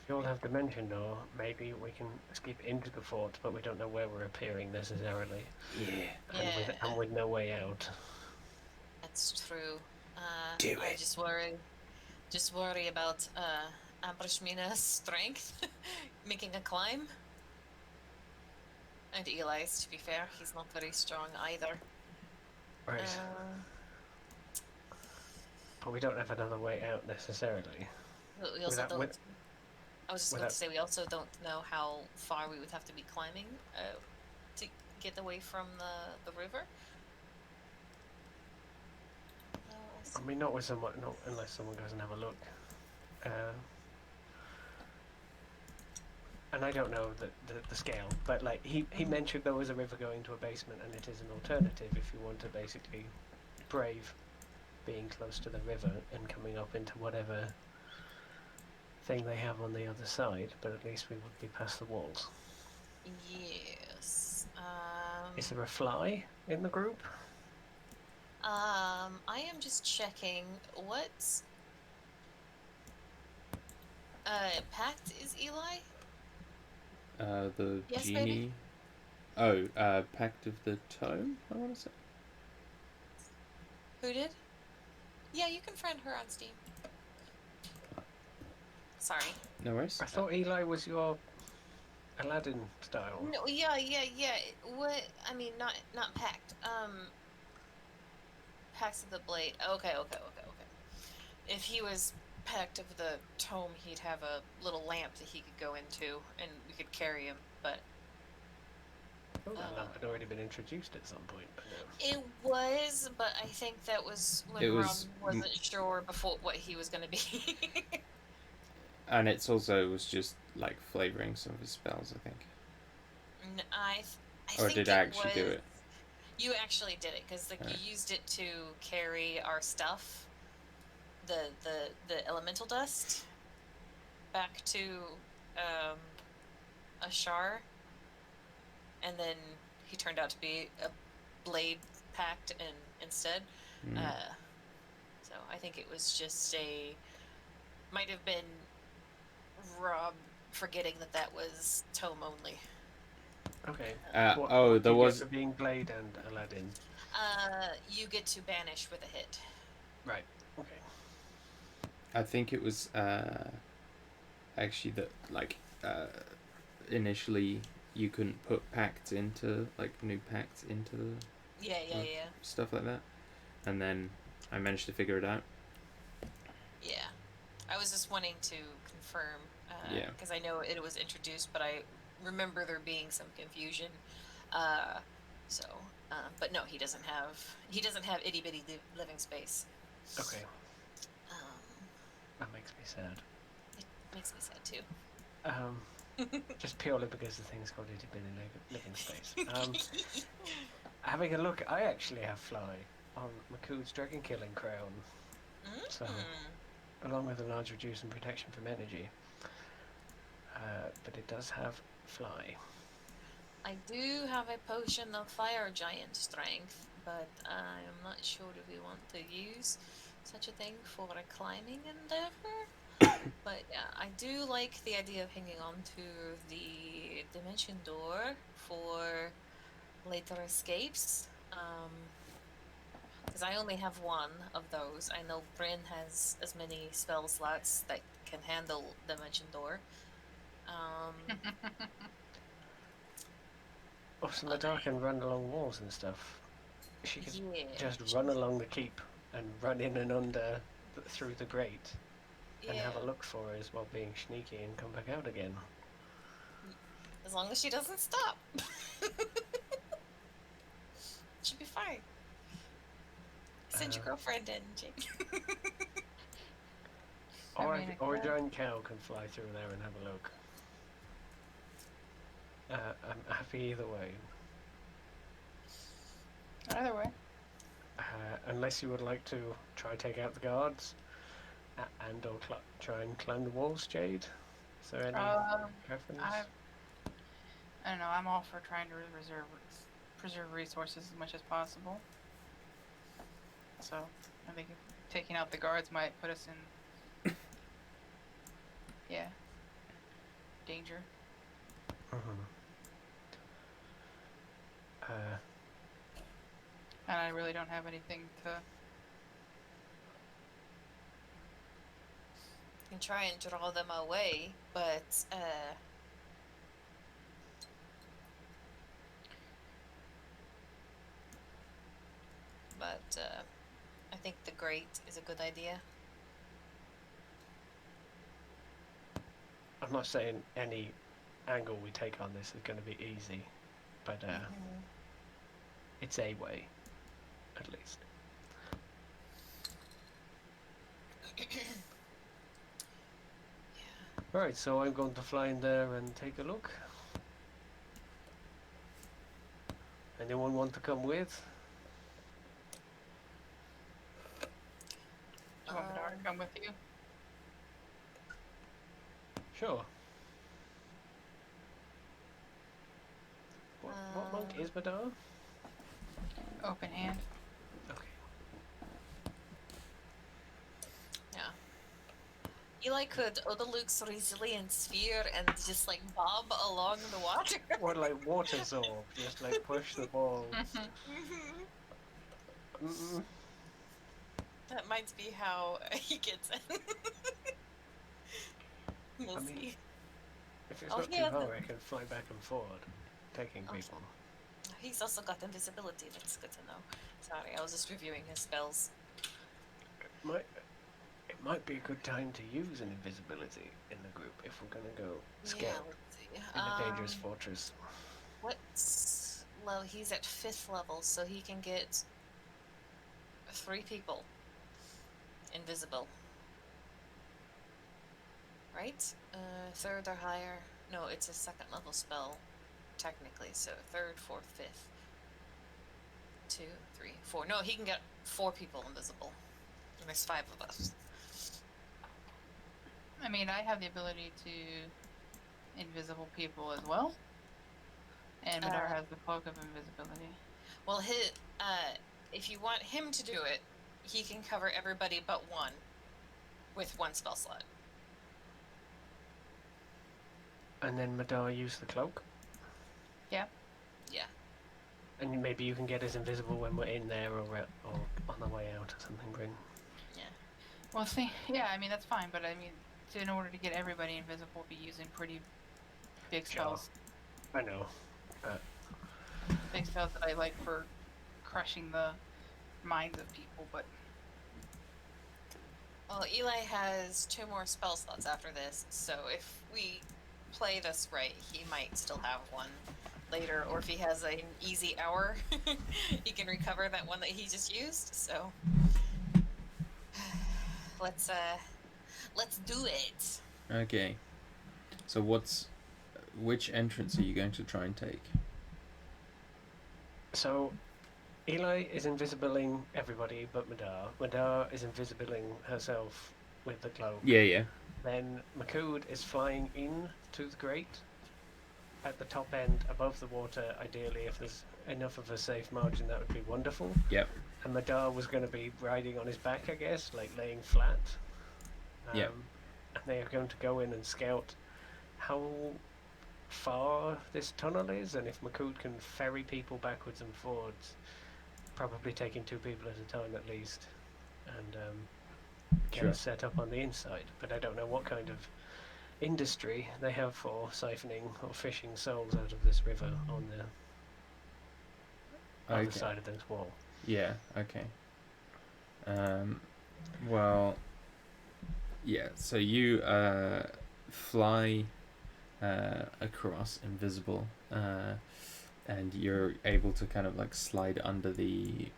[SPEAKER 3] If you all have dimension door, maybe we can escape into the fort, but we don't know where we're appearing necessarily.
[SPEAKER 2] Yeah.
[SPEAKER 3] And with no way out.
[SPEAKER 1] That's true.
[SPEAKER 2] Do
[SPEAKER 1] I
[SPEAKER 2] it.
[SPEAKER 1] just worry about Ambrishmina's strength making a climb. And Eli's, to be fair, he's not very strong either.
[SPEAKER 3] Right. But we don't have another way out necessarily.
[SPEAKER 1] We also don't. I was just going to say we also don't know how far we would have to be climbing to get away from the river.
[SPEAKER 3] I mean, not with someone, not unless someone goes and have a look. And I don't know the scale, but like he mentioned there was a river going to a basement, and it is an alternative if you want to basically brave being close to the river and coming up into whatever thing they have on the other side. But at least we would be past the walls.
[SPEAKER 1] Yes.
[SPEAKER 3] Is there a fly in the group?
[SPEAKER 1] I am just checking what pact is Eli?
[SPEAKER 2] The
[SPEAKER 1] Yes,
[SPEAKER 2] genie.
[SPEAKER 1] baby?
[SPEAKER 2] Oh, Pact of the Tome, I want to say.
[SPEAKER 1] Who did? Yeah, you can friend her on Steam. Sorry.
[SPEAKER 2] No worries.
[SPEAKER 3] I thought Eli was your Aladdin style.
[SPEAKER 1] No, yeah. What? I mean, not pact. Pact of the Blade. Okay. If he was Pact of the Tome, he'd have a little lamp that he could go into, and we could carry him. But
[SPEAKER 3] Oh, that lamp had already been introduced at some point. But
[SPEAKER 1] it was, but I think that was when Ron wasn't sure before what he was going to be.
[SPEAKER 2] And it's also was just like flavoring some of his spells, I think.
[SPEAKER 1] I
[SPEAKER 2] or
[SPEAKER 1] think
[SPEAKER 2] did I actually do it?
[SPEAKER 1] You actually did it because like you used it to carry our stuff, the elemental dust, back to Ashar, and then he turned out to be a blade pact instead. So I think it was just might have been Rob forgetting that was Tome only.
[SPEAKER 3] okay.
[SPEAKER 2] There was
[SPEAKER 3] for being Blade and Aladdin.
[SPEAKER 1] You get to banish with a hit.
[SPEAKER 3] Right. Okay.
[SPEAKER 2] I think it was actually that initially you couldn't put pacts into new pacts into the
[SPEAKER 1] Yeah.
[SPEAKER 2] stuff like that, and then I managed to figure it out.
[SPEAKER 1] Yeah. I was just wanting to confirm,
[SPEAKER 2] Yeah.
[SPEAKER 1] because I know it was introduced, but I remember there being some confusion. Uh, so, but no, he doesn't have itty bitty living space.
[SPEAKER 3] Okay.
[SPEAKER 1] Um,
[SPEAKER 3] That makes me sad.
[SPEAKER 1] it makes me sad too.
[SPEAKER 3] Just purely because the thing's called itty bitty living space. Having a look, I actually have fly on Maku's dragon killing crown. So, along with a large reduce in protection from energy. But it does have fly.
[SPEAKER 1] I do have a potion of fire giant strength, but I'm not sure if we want to use such a thing for a climbing endeavor. But yeah, I do like the idea of hanging on to the dimension door for later escapes. Because I only have one of those. I know Bryn has as many spell slots that can handle dimension door.
[SPEAKER 3] Oh, so Madar can run along walls and stuff. She could
[SPEAKER 1] Yeah.
[SPEAKER 3] just run along the keep and run in and under through the grate and have a
[SPEAKER 1] Yeah.
[SPEAKER 3] look for us while being sneaky and come back out again.
[SPEAKER 1] As long as she doesn't stop. She'll be fine. Send your girlfriend in, Jake.
[SPEAKER 3] Or,
[SPEAKER 4] I mean,
[SPEAKER 3] or a
[SPEAKER 4] okay.
[SPEAKER 3] giant cow can fly through there and have a look. I'm happy either way.
[SPEAKER 4] Either way.
[SPEAKER 3] Unless you would like to try take out the guards and or try and climb the walls, Jade. Is there any preference?
[SPEAKER 4] I don't know. I'm all for trying to preserve resources as much as possible. So I think taking out the guards might put us in, yeah, danger.
[SPEAKER 3] Mm-hmm.
[SPEAKER 4] And I really don't have anything to.
[SPEAKER 1] You can try and draw them away, but I think the grate is a good idea.
[SPEAKER 3] I'm not saying any angle we take on this is going to be easy, but it's a way, at least. Right, so I'm going to fly in there and take a look. Anyone want to come with?
[SPEAKER 4] Do you want Madar to come with you?
[SPEAKER 3] Sure. What monk is Madar?
[SPEAKER 4] Open hand.
[SPEAKER 3] Okay.
[SPEAKER 1] Yeah. Eli could Luke's resilient sphere and just like bob along the water.
[SPEAKER 3] Or like water zorb, just like push the balls.
[SPEAKER 1] That might be how he gets in. We'll
[SPEAKER 3] I mean,
[SPEAKER 1] see.
[SPEAKER 3] if it's not too hard, I can fly back and forward, taking people.
[SPEAKER 1] He's also got invisibility. That's good to know. Sorry, I was just reviewing his spells.
[SPEAKER 3] It might be a good time to use an invisibility in the group if we're gonna go scout in a dangerous fortress.
[SPEAKER 1] What's low? He's at 5th level, so he can get 3 people invisible. Right? 3rd or higher. No, it's a 2nd level spell, technically. So 3rd, 4th, 5th. 2, 3, 4. No, he can get 4 people invisible. And there's 5 of us.
[SPEAKER 4] I mean, I have the ability to invisible people as well. And Madar has the cloak of invisibility.
[SPEAKER 1] Well, if you want him to do it, he can cover everybody but one with 1 spell slot.
[SPEAKER 3] And then Madar use the cloak?
[SPEAKER 4] Yeah.
[SPEAKER 1] Yeah.
[SPEAKER 3] And maybe you can get us invisible when we're in there or on the way out or something, Bryn.
[SPEAKER 4] Well, see, yeah, I mean that's fine, but I mean, in order to get everybody invisible, we'll be using pretty big
[SPEAKER 3] Sure.
[SPEAKER 4] spells.
[SPEAKER 3] I know.
[SPEAKER 4] Big spells that I like for crushing the minds of people, but
[SPEAKER 1] Well, Eli has 2 more spell slots after this, so if we play this right, he might still have one later, or if he has an easy hour, he can recover that one that he just used. So let's do it.
[SPEAKER 2] Okay. So which entrance are you going to try and take?
[SPEAKER 3] So, Eli is invisibling everybody but Madar. Madar is invisibling herself with the cloak.
[SPEAKER 2] Yeah.
[SPEAKER 3] Then Makood is flying in to the grate at the top end above the water. Ideally, if there's enough of a safe margin, that would be wonderful.
[SPEAKER 2] Yep.
[SPEAKER 3] And Madar was going to be riding on his back, I guess, like laying flat.
[SPEAKER 2] Yep.
[SPEAKER 3] And they are going to go in and scout how far this tunnel is, and if Makood can ferry people backwards and forwards, probably taking 2 people at a time at least, and get us set up on the inside. But I don't know what kind of industry they have for siphoning or fishing souls out of this river on the other side of this wall.
[SPEAKER 2] Yeah, okay. Well, yeah, so you fly across invisible, and you're able to kind of like slide under the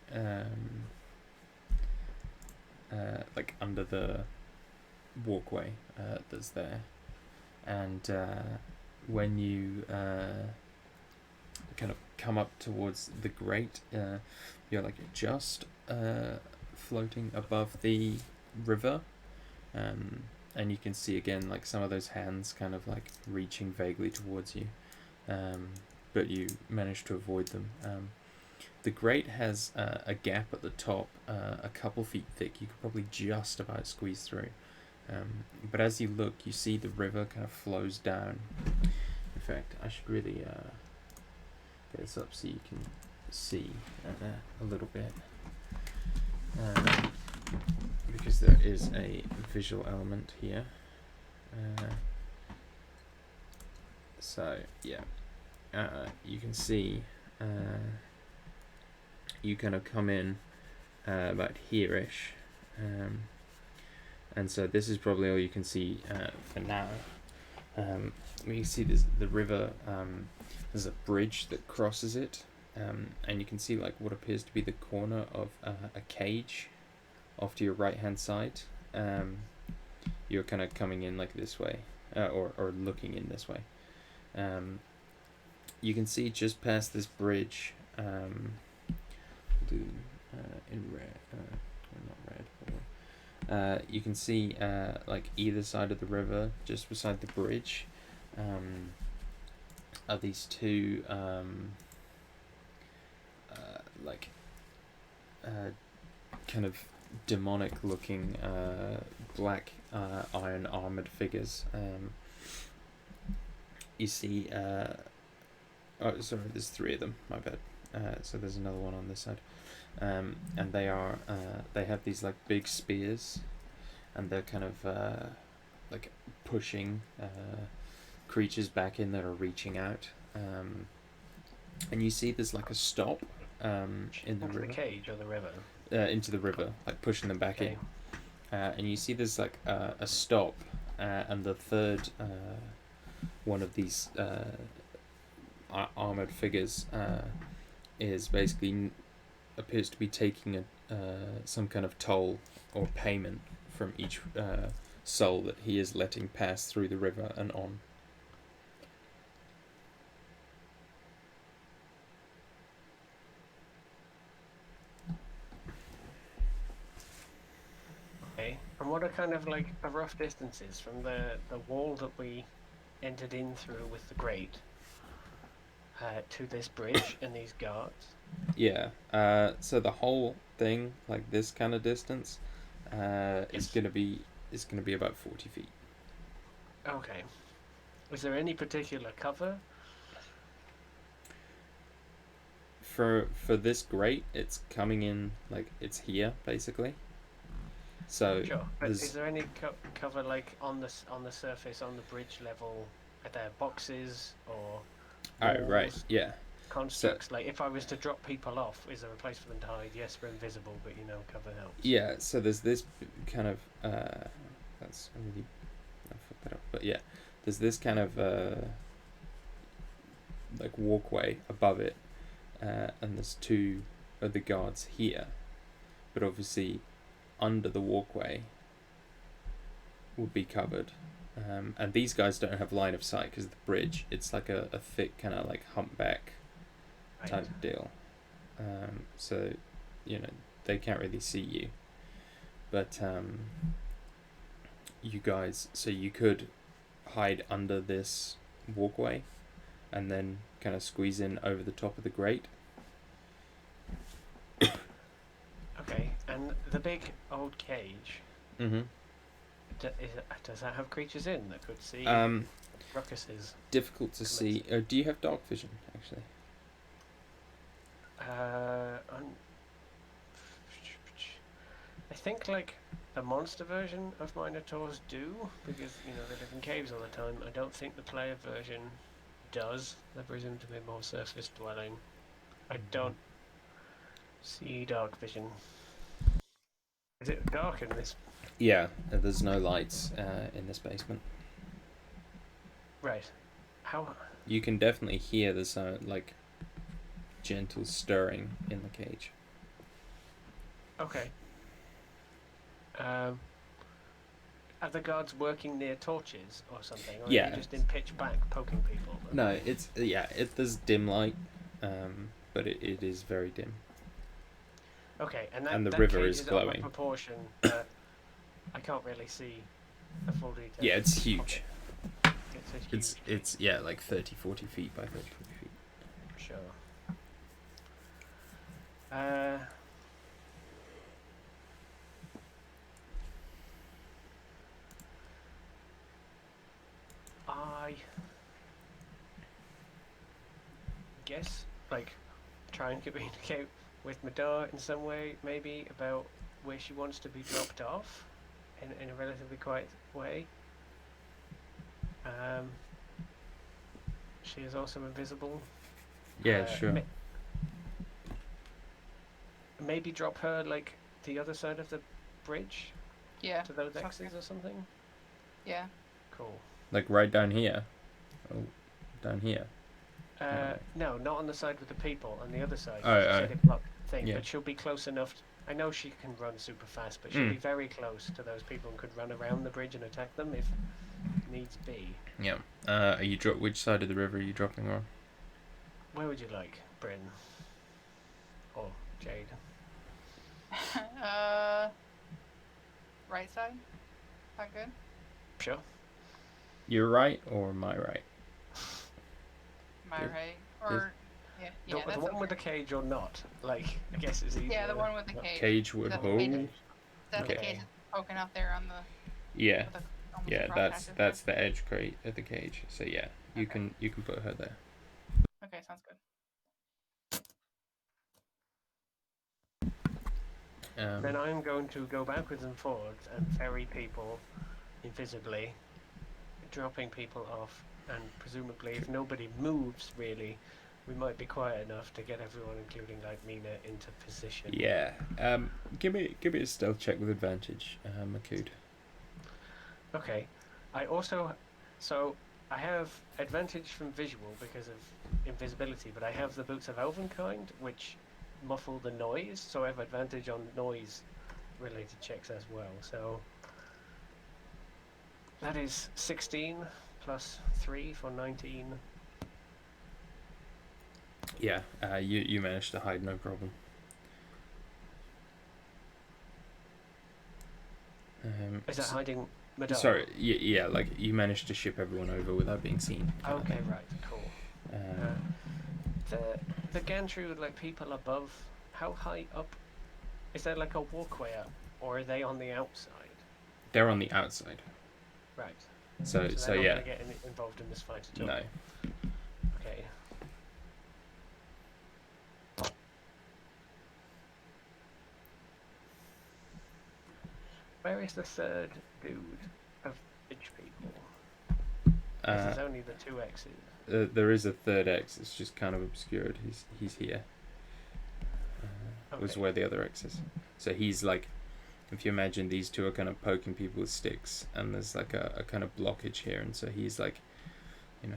[SPEAKER 2] under the walkway that's there, and when you kind of come up towards the grate, you're like just floating above the river, and you can see again like some of those hands kind of like reaching vaguely towards you, but you manage to avoid them. The grate has a gap at the top, a couple feet thick. You could probably just about squeeze through, but as you look, you see the river kind of flows down. In fact, I should really get this up so you can see a little bit, because there is a visual element here. So yeah, you can see you kind of come in about here-ish, and so this is probably all you can see for now. We can see this, the river. There's a bridge that crosses it, and you can see like what appears to be the corner of a cage off to your right hand side. You're kind of coming in like this way, or looking in this way. You can see just past this bridge, in red, not red, you can see like either side of the river, just beside the bridge, are these 2 kind of demonic looking black iron armored figures. You see oh sorry, there's 3 of them, my bad. So there's another one on this side, and they are they have these like big spears, and they're kind of like pushing creatures back in that are reaching out, and you see there's like a stop in the river.
[SPEAKER 3] The cage or the river?
[SPEAKER 2] Into the river, like pushing them back in, and you see there's like a stop, and the third one of these armored figures is basically appears to be taking some kind of toll or payment from each soul that he is letting pass through the river and on.
[SPEAKER 3] Okay. And what are kind of like the rough distances from the wall that we entered in through with the grate to this bridge and these guards?
[SPEAKER 2] Yeah. So the whole thing, like this kind of distance, is gonna be about 40 feet.
[SPEAKER 3] Okay. Is there any particular cover?
[SPEAKER 2] for this grate, it's coming in like it's here basically. So
[SPEAKER 3] Sure, but
[SPEAKER 2] there's
[SPEAKER 3] is there any cover like on the surface on the bridge level? Are there boxes or
[SPEAKER 2] oh right,
[SPEAKER 3] walls,
[SPEAKER 2] yeah. So
[SPEAKER 3] constructs? Like if I was to drop people off, is there a place for them to hide? Yes, we're invisible, but cover helps.
[SPEAKER 2] yeah, so there's this kind of that's really I fucked that up, but yeah, there's this kind of like walkway above it, and there's two of the guards here, but obviously under the walkway would be covered. And these guys don't have line of sight because of the bridge. It's like a thick kind of like humpback type deal. So, they can't really see you. But you guys, so you could hide under this walkway and then kind of squeeze in over the top of the grate.
[SPEAKER 3] Okay, and the big old cage,
[SPEAKER 2] Mm-hmm.
[SPEAKER 3] does that have creatures in that could see ruckuses?
[SPEAKER 2] Difficult to see. Do you have dark vision, actually?
[SPEAKER 3] I think like the monster version of Minotaurs do, because they live in caves all the time. I don't think the player version does. They're presumed to be more surface dwelling. I don't see dark vision. Is it dark in this?
[SPEAKER 2] Yeah, there's no lights in this basement.
[SPEAKER 3] Right. How?
[SPEAKER 2] You can definitely hear the sound, like gentle stirring in the cage.
[SPEAKER 3] Okay. Are the guards working near torches or something? Or
[SPEAKER 2] Yeah.
[SPEAKER 3] are they just in pitch black poking people?
[SPEAKER 2] No, there's dim light, but it is very dim.
[SPEAKER 3] Okay, and
[SPEAKER 2] the
[SPEAKER 3] that
[SPEAKER 2] river
[SPEAKER 3] cage
[SPEAKER 2] is
[SPEAKER 3] of
[SPEAKER 2] glowing.
[SPEAKER 3] a proportion that I can't really see the full detail.
[SPEAKER 2] Yeah, it's huge.
[SPEAKER 3] It's a huge.
[SPEAKER 2] It's like 30, 40 feet by 30, 40 feet.
[SPEAKER 3] Sure. I guess try and communicate with Madar in some way, maybe about where she wants to be dropped off in a relatively quiet way. She is also invisible.
[SPEAKER 2] Yeah, sure.
[SPEAKER 3] Maybe drop her the other side of the bridge
[SPEAKER 4] Yeah.
[SPEAKER 3] to those
[SPEAKER 4] sounds
[SPEAKER 3] X's
[SPEAKER 4] good.
[SPEAKER 3] or something.
[SPEAKER 4] Yeah.
[SPEAKER 3] Cool.
[SPEAKER 2] Like right down here. Oh, down here.
[SPEAKER 3] No, not on the side with the people. On the other side.
[SPEAKER 2] Oh,
[SPEAKER 3] She said it blocked the thing,
[SPEAKER 2] yeah.
[SPEAKER 3] but she'll be close enough. I know she can run super fast, but she'll be very close to those people and could run around the bridge and attack them if needs be.
[SPEAKER 2] Yeah. Which side of the river are you dropping on?
[SPEAKER 3] Where would you like, Bryn? Or Jade?
[SPEAKER 4] Right side? That good?
[SPEAKER 3] Sure.
[SPEAKER 2] Your right or my right?
[SPEAKER 4] My
[SPEAKER 2] Good.
[SPEAKER 4] right? Or yeah,
[SPEAKER 3] The
[SPEAKER 4] that's
[SPEAKER 3] one with the
[SPEAKER 4] okay.
[SPEAKER 3] cage or not? I guess it's easier.
[SPEAKER 4] Yeah, the one with the cage.
[SPEAKER 2] Cage would
[SPEAKER 4] That's the
[SPEAKER 2] hold.
[SPEAKER 4] cage. That's the
[SPEAKER 3] Okay.
[SPEAKER 4] cage poking out there on the.
[SPEAKER 2] Yeah.
[SPEAKER 4] with the- almost
[SPEAKER 2] Yeah,
[SPEAKER 4] cross
[SPEAKER 2] that's
[SPEAKER 4] hatches
[SPEAKER 2] the edge crate of the cage. So yeah, you
[SPEAKER 4] Okay.
[SPEAKER 2] can put her there.
[SPEAKER 4] there. Okay, sounds good.
[SPEAKER 3] Then I'm going to go backwards and forwards and ferry people invisibly, dropping people off, and presumably if nobody moves really, we might be quiet enough to get everyone, including Mina, into position.
[SPEAKER 2] Yeah. Give me a stealth check with advantage, Makood.
[SPEAKER 3] Okay. I have advantage from visual because of invisibility, but I have the boots of Elvenkind, which muffle the noise, so I have advantage on noise related checks as well. So that is 16 plus 3 for 19.
[SPEAKER 2] Yeah. You managed to hide no problem.
[SPEAKER 3] Is that hiding Madara?
[SPEAKER 2] Sorry. Yeah. Like you managed to ship everyone over without being seen.
[SPEAKER 3] Okay, right, cool. The gantry with people above, how high up? Is there a walkway up, or are they on the outside?
[SPEAKER 2] They're on the outside.
[SPEAKER 3] Right.
[SPEAKER 2] So
[SPEAKER 3] they're not
[SPEAKER 2] yeah.
[SPEAKER 3] gonna get involved in this fight at all.
[SPEAKER 2] No.
[SPEAKER 3] Okay. where is the third dude of bridge people? This is only the 2 X's.
[SPEAKER 2] There is a third X. It's just kind of obscured. He's here. Was
[SPEAKER 3] Okay.
[SPEAKER 2] where the other X is. So he's like, if you imagine these two are kind of poking people with sticks, and there's like a kind of blockage here, and so he's like, you know,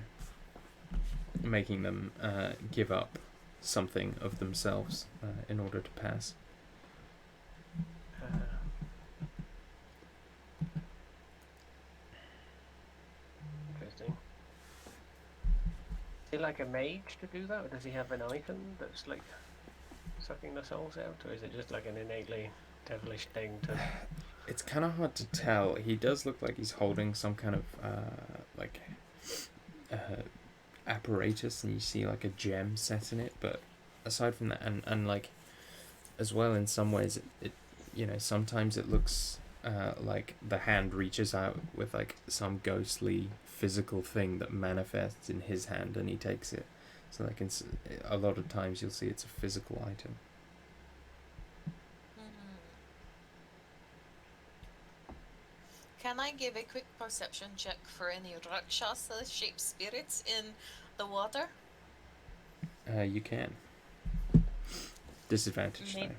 [SPEAKER 2] making them give up something of themselves in order to pass.
[SPEAKER 3] Interesting. Is he like a mage to do that, or does he have an item that's like sucking the souls out, or is it just like an innately devilish thing to...
[SPEAKER 2] It's kind of hard to tell. He does look like he's holding some kind of apparatus, and you see like a gem set in it, but aside from that, and like as well, in some ways it you know, sometimes it looks like the hand reaches out with like some ghostly physical thing that manifests in his hand, and he takes it. So like a lot of times you'll see it's a physical item.
[SPEAKER 1] Can I give a quick perception check for any Rakshasa-shaped spirits in the water?
[SPEAKER 2] You can. Disadvantage
[SPEAKER 1] Maybe.
[SPEAKER 2] though.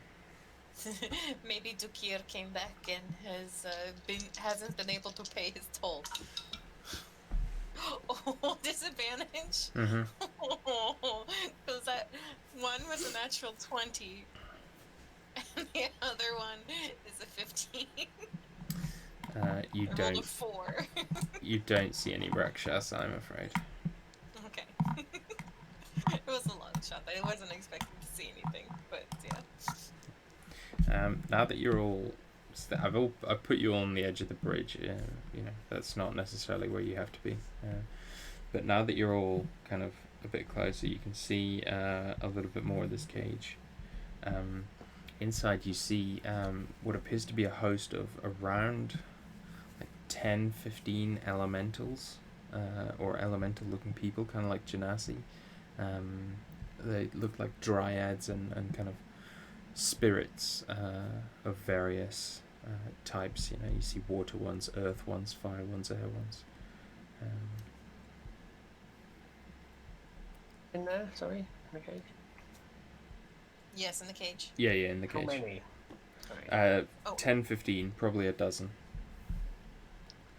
[SPEAKER 1] Maybe Dukir came back and hasn't been able to pay his toll. Oh, disadvantage.
[SPEAKER 2] Mm-hmm.
[SPEAKER 1] Because that one was a natural 20, and the other one is a 15.
[SPEAKER 2] You
[SPEAKER 1] I rolled a
[SPEAKER 2] don't.
[SPEAKER 1] 4.
[SPEAKER 2] You don't see any Rakshasa, I'm afraid.
[SPEAKER 1] Okay. It was a long shot. I wasn't expecting to see anything, but yeah.
[SPEAKER 2] Now that you're all, I've put you on the edge of the bridge. You know, that's not necessarily where you have to be. But now that you're all kind of a bit closer, you can see a little bit more of this cage. Inside you see what appears to be a host of around like 10, 15 elementals, or elemental looking people, kind of like Genasi. They look like dryads and kind of spirits of various types. You know, you see water ones, earth ones, fire ones, air ones.
[SPEAKER 3] In there, sorry, in the cage?
[SPEAKER 1] Yes, in the cage.
[SPEAKER 2] Yeah, in the
[SPEAKER 3] How
[SPEAKER 2] cage.
[SPEAKER 3] many? Sorry.
[SPEAKER 2] 10, 15, probably a dozen.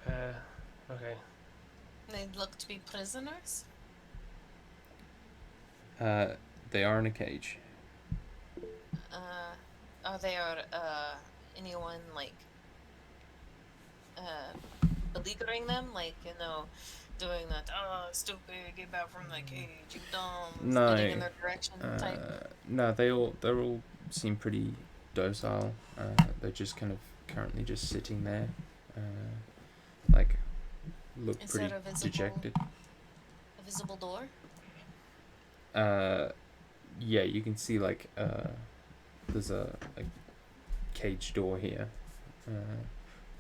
[SPEAKER 3] Okay.
[SPEAKER 1] They look to be prisoners.
[SPEAKER 2] They are in a cage.
[SPEAKER 1] Are there anyone like beleaguering them, like, you know, doing that, oh stupid, get back from the cage, you dumb,
[SPEAKER 2] No.
[SPEAKER 1] spitting in their direction type?
[SPEAKER 2] No, they all seem pretty docile. They're just kind of currently just sitting there, like look
[SPEAKER 1] Is
[SPEAKER 2] pretty
[SPEAKER 1] there a visible-
[SPEAKER 2] dejected.
[SPEAKER 1] A visible door?
[SPEAKER 2] Yeah, you can see like there's a cage door here,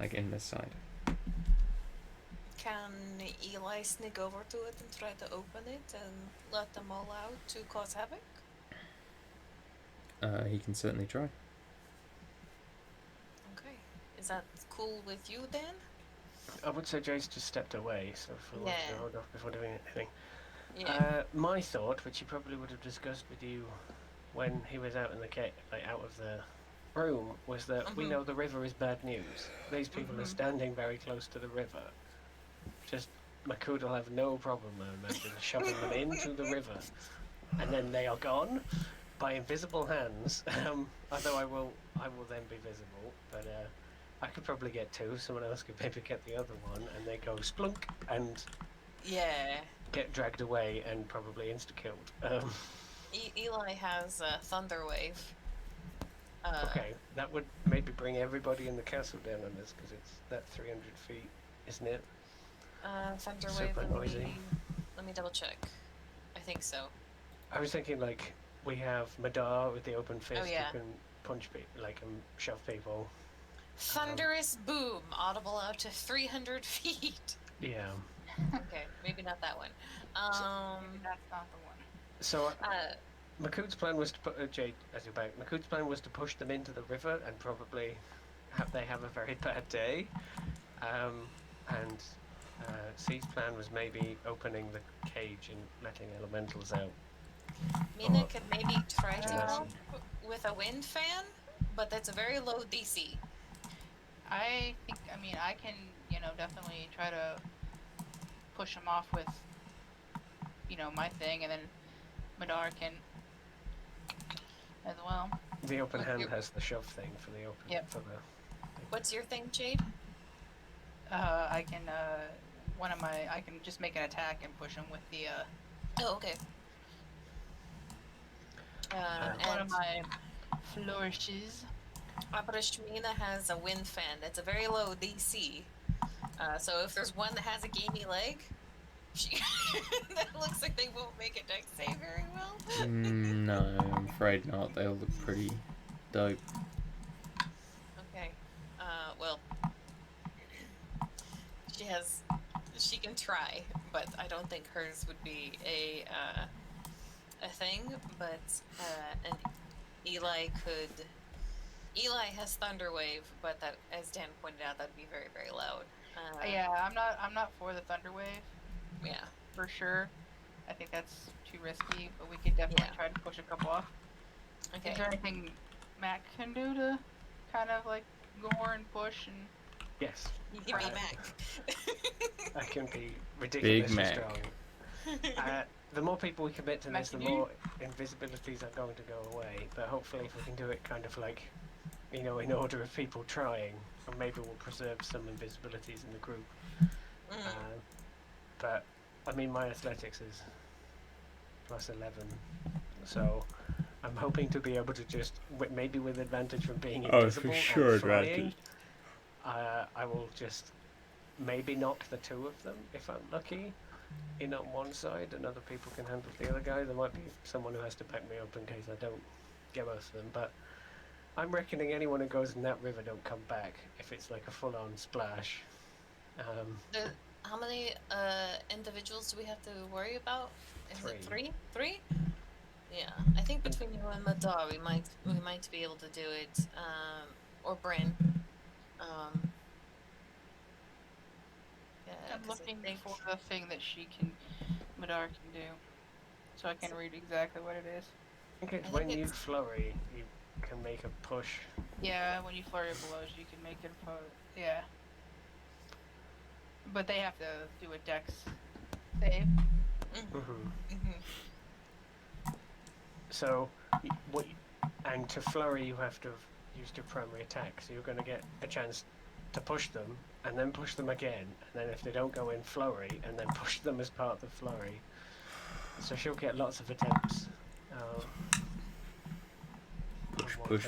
[SPEAKER 2] like in this side.
[SPEAKER 1] Can Eli sneak over to it and try to open it and let them all out to cause havoc?
[SPEAKER 2] He can certainly try.
[SPEAKER 1] Okay. Is that cool with you, Dan?
[SPEAKER 3] I would say Jace just stepped away, so if we want to hold off before doing anything.
[SPEAKER 1] Yeah.
[SPEAKER 3] My thought, which he probably would have discussed with you when he was out in the like out of the room, was that we know the river is bad news. These people are standing very close to the river. Just Makud will have no problem, I imagine, shoving them into the river, and then they are gone by invisible hands. Although I will then be visible, but I could probably get 2. Someone else could maybe get the other one, and they go splunk and get dragged away and probably insta-killed.
[SPEAKER 1] Eli has a thunder wave.
[SPEAKER 3] Okay, that would maybe bring everybody in the castle down on us, because it's that 300 feet, isn't it?
[SPEAKER 1] Thunder
[SPEAKER 3] Super
[SPEAKER 1] wave.
[SPEAKER 3] noisy.
[SPEAKER 1] Let me double check. I think so.
[SPEAKER 3] I was thinking, like, we have Madar with the open fist
[SPEAKER 1] yeah.
[SPEAKER 3] who can punch people, like, and shove people.
[SPEAKER 1] Thunderous boom, audible out to 300 feet.
[SPEAKER 3] Yeah.
[SPEAKER 1] Okay, maybe not that one.
[SPEAKER 4] Maybe that's not the one.
[SPEAKER 3] So Makud's plan was to put Jade as your back. Makud's plan was to push them into the river and probably they have a very bad day. And C's plan was maybe opening the cage and letting elementals out.
[SPEAKER 1] Mina
[SPEAKER 3] Or
[SPEAKER 1] could maybe try to
[SPEAKER 3] Genasi.
[SPEAKER 1] help with a wind fan, but that's a very low DC.
[SPEAKER 4] I think, I mean, I can, definitely try to push him off with, my thing, and then Madar can as well.
[SPEAKER 3] The open
[SPEAKER 1] With
[SPEAKER 3] hand
[SPEAKER 1] your-
[SPEAKER 3] has the shove thing for the open.
[SPEAKER 4] Yep.
[SPEAKER 3] For the.
[SPEAKER 1] What's your thing, Jade?
[SPEAKER 4] I can, I can just make an attack and push him with the,
[SPEAKER 1] Oh, okay.
[SPEAKER 4] one of
[SPEAKER 1] And
[SPEAKER 4] my flourishes.
[SPEAKER 1] Abrashmina has a wind fan. That's a very low DC. So if there's one that has a gamey leg, that looks like they won't make a dex save very well.
[SPEAKER 2] No, I'm afraid not. They all look pretty dope.
[SPEAKER 1] Okay. Well, she can try, but I don't think hers would be a thing. But and Eli has Thunderwave, but that, as Dan pointed out, that'd be very, very loud.
[SPEAKER 4] Yeah, I'm not for the Thunder Wave
[SPEAKER 1] Yeah.
[SPEAKER 4] for sure. I think that's too risky, but we could definitely
[SPEAKER 1] Yeah.
[SPEAKER 4] try to push a couple off.
[SPEAKER 1] Okay.
[SPEAKER 4] Is there anything Mac can do to kind of like gore and push and?
[SPEAKER 3] Yes.
[SPEAKER 1] You can be Mac.
[SPEAKER 3] I can be ridiculously
[SPEAKER 2] Mac.
[SPEAKER 3] strong. The more people we commit to this, the more invisibilities are going to go away. But hopefully, if we can do it kind of like, in order of people trying, or maybe we'll preserve some invisibilities in the group. But I mean, my athletics is +11, so I'm hoping to be able to just, maybe with advantage from being invisible and flying, I will just maybe knock the two of them if I'm lucky in on one side, and other people can handle the other guy. There might be someone who has to back me up in case I don't get both of them, but I'm reckoning anyone who goes in that river don't come back if it's like a full-on splash.
[SPEAKER 1] How many individuals do we have to worry about? Is it 3? 3? Yeah, I think between you and Madar, we might be able to do it. Or Bryn. Yeah,
[SPEAKER 4] I'm looking for the thing that Madar can do, so I can read exactly what it is.
[SPEAKER 3] I think it's when you flurry, you can make a push.
[SPEAKER 4] Yeah, when you flurry of blows, you can make it a push. Yeah. But they have to do a dex save.
[SPEAKER 3] So, and to flurry, you have to have used your primary attack. So you're going to get a chance to push them, and then push them again. And then if they don't go in, flurry, and then push them as part of the flurry. So she'll get lots of attempts.
[SPEAKER 2] Push.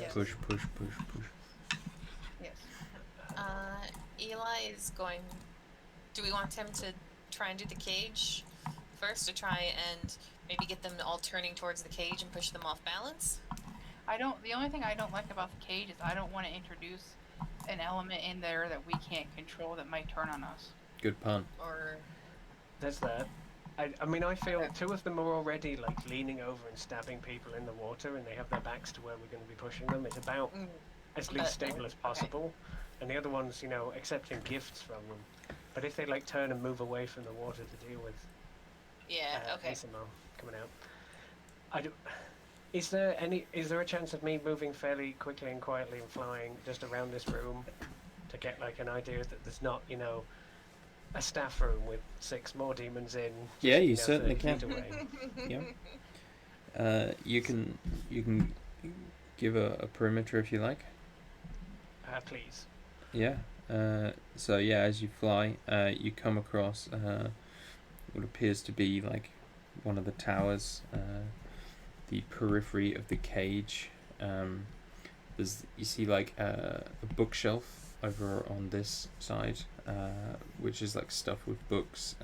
[SPEAKER 4] Yes.
[SPEAKER 1] Eli is going. Do we want him to try and do the cage first, to try and maybe get them all turning towards the cage and push them off balance?
[SPEAKER 4] The only thing I don't like about the cage is I don't want to introduce an element in there that we can't control that might turn on us.
[SPEAKER 2] Good pun.
[SPEAKER 1] Or
[SPEAKER 3] there's that. I mean, I feel two of them are already like leaning over and stabbing people in the water, and they have their backs to where we're going to be pushing them. It's about as least stable as possible. And the other one's, accepting gifts from them. But if they like turn and move away from the water to deal with ASMR coming out, is there a chance of me moving fairly quickly and quietly and flying just around this room to get like an idea that there's not, a staff room with 6 more demons in?
[SPEAKER 2] Yeah, you certainly can.
[SPEAKER 3] Yeah.
[SPEAKER 2] You can give a perimeter if you like.
[SPEAKER 3] Please.
[SPEAKER 2] Yeah. So yeah, as you fly, you come across what appears to be like one of the towers, the periphery of the cage. You see like a bookshelf over on this side, which is like stuffed with books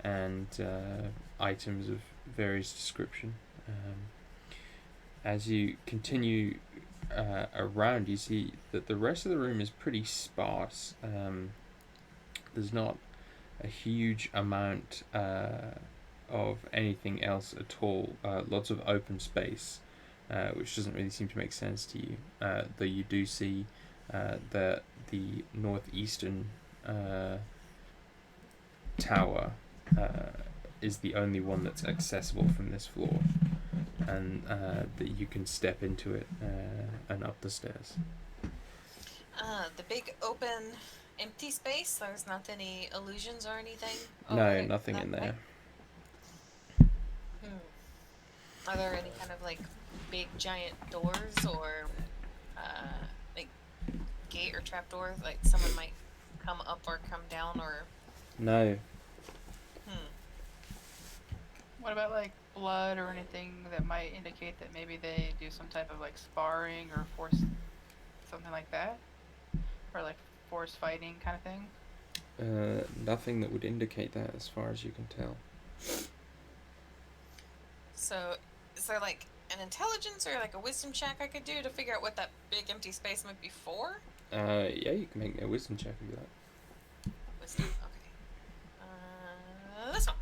[SPEAKER 2] and items of various description. As you continue around, you see that the rest of the room is pretty sparse. There's not a huge amount of anything else at all. Lots of open space, which doesn't really seem to make sense to you. Though you do see The northeastern tower is the only one that's accessible from this floor, and that you can step into it and up the stairs.
[SPEAKER 1] The big open empty space, there's not any illusions or anything?
[SPEAKER 2] No,
[SPEAKER 1] over
[SPEAKER 2] nothing
[SPEAKER 1] that
[SPEAKER 2] in
[SPEAKER 1] way?
[SPEAKER 2] there.
[SPEAKER 1] Are there any kind of like big giant doors or like gate or trap doors like someone might come up or come down or
[SPEAKER 2] No.
[SPEAKER 4] What about like blood or anything that might indicate that maybe they do some type of like sparring or force something like that? Or like force fighting kind of thing?
[SPEAKER 2] Nothing that would indicate that as far as you can tell.
[SPEAKER 1] So is there like an intelligence or like a wisdom check I could do to figure out what that big empty space might be for?
[SPEAKER 2] Yeah, you can make me a wisdom check if you like.
[SPEAKER 1] Wisdom, okay. This one.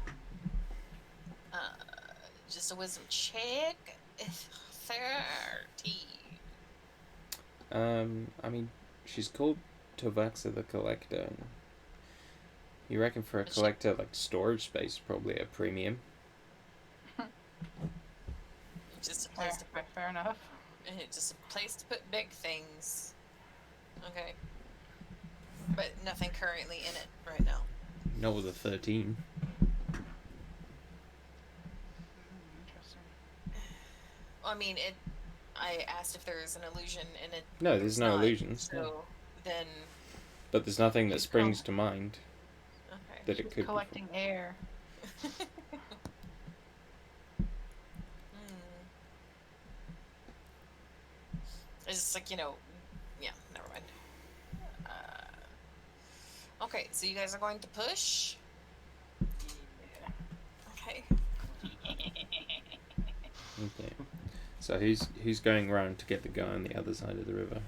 [SPEAKER 1] Just a wisdom check. 30.
[SPEAKER 2] I mean, she's called Tovaxa the Collector. You reckon for a
[SPEAKER 1] But
[SPEAKER 2] collector, like storage space, probably a premium.
[SPEAKER 1] Just a place to put
[SPEAKER 4] Fair enough.
[SPEAKER 1] just a place to put big things. Okay. But nothing currently in it right now.
[SPEAKER 2] Not with a 13.
[SPEAKER 4] Interesting.
[SPEAKER 1] I mean, I asked if there's an illusion in it.
[SPEAKER 2] No, there's no
[SPEAKER 1] not,
[SPEAKER 2] illusions.
[SPEAKER 1] So
[SPEAKER 2] No.
[SPEAKER 1] then,
[SPEAKER 2] But there's nothing that
[SPEAKER 4] She's
[SPEAKER 2] springs to mind
[SPEAKER 1] okay.
[SPEAKER 2] that it
[SPEAKER 4] She's
[SPEAKER 2] could
[SPEAKER 4] collecting air.
[SPEAKER 1] It's just like, yeah, never mind. Okay, so you guys are going to push? Okay.
[SPEAKER 2] Okay. So who's going around to get the guy on the other side of the river?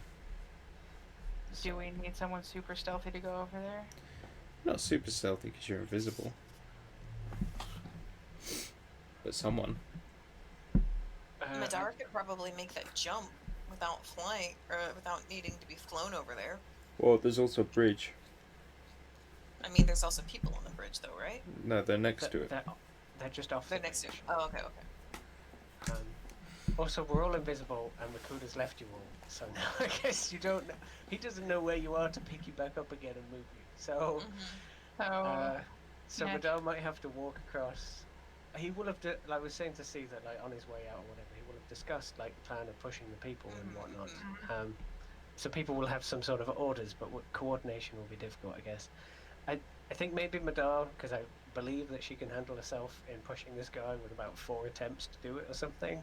[SPEAKER 4] Do we need someone super stealthy to go over there?
[SPEAKER 2] Not super stealthy because you're invisible. But someone.
[SPEAKER 1] Madar could probably make that jump without flying, or without needing to be flown over there.
[SPEAKER 2] Well, there's also a bridge.
[SPEAKER 1] I mean, there's also people on the bridge, though, right?
[SPEAKER 2] No, they're next to it.
[SPEAKER 3] They're just off
[SPEAKER 1] They're
[SPEAKER 3] the
[SPEAKER 1] next to it.
[SPEAKER 3] bridge.
[SPEAKER 1] Oh, okay.
[SPEAKER 3] Also, we're all invisible, and Makuda's left you all. So now I guess you don't know. He doesn't know where you are to pick you back up again and move you. So,
[SPEAKER 4] Yeah.
[SPEAKER 3] Madar might have to walk across. He will have, like I was saying to Caesar, like on his way out or whatever, he will have discussed like the plan of pushing the people and whatnot. So people will have some sort of orders, but coordination will be difficult, I guess. I think maybe Madar, because I believe that she can handle herself in pushing this guy with about 4 attempts to do it or something.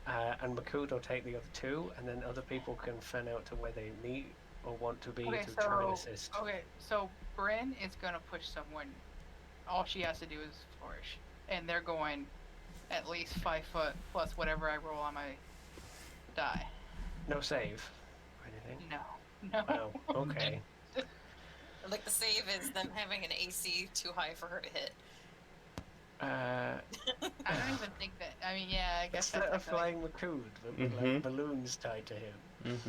[SPEAKER 3] And Makud will take the other 2, and then other people can fan out to where they need or want to be to try and assist.
[SPEAKER 4] Okay, so Bryn is gonna push someone. All she has to do is flourish, and they're going at least 5 foot plus whatever I roll on my die.
[SPEAKER 3] No save or anything?
[SPEAKER 4] No.
[SPEAKER 3] Wow, okay.
[SPEAKER 1] Like the save is them having an AC too high for her to hit.
[SPEAKER 4] I don't even think that. I mean, yeah, I guess
[SPEAKER 3] That's
[SPEAKER 4] that's
[SPEAKER 3] a flying Makud with like balloons tied to him.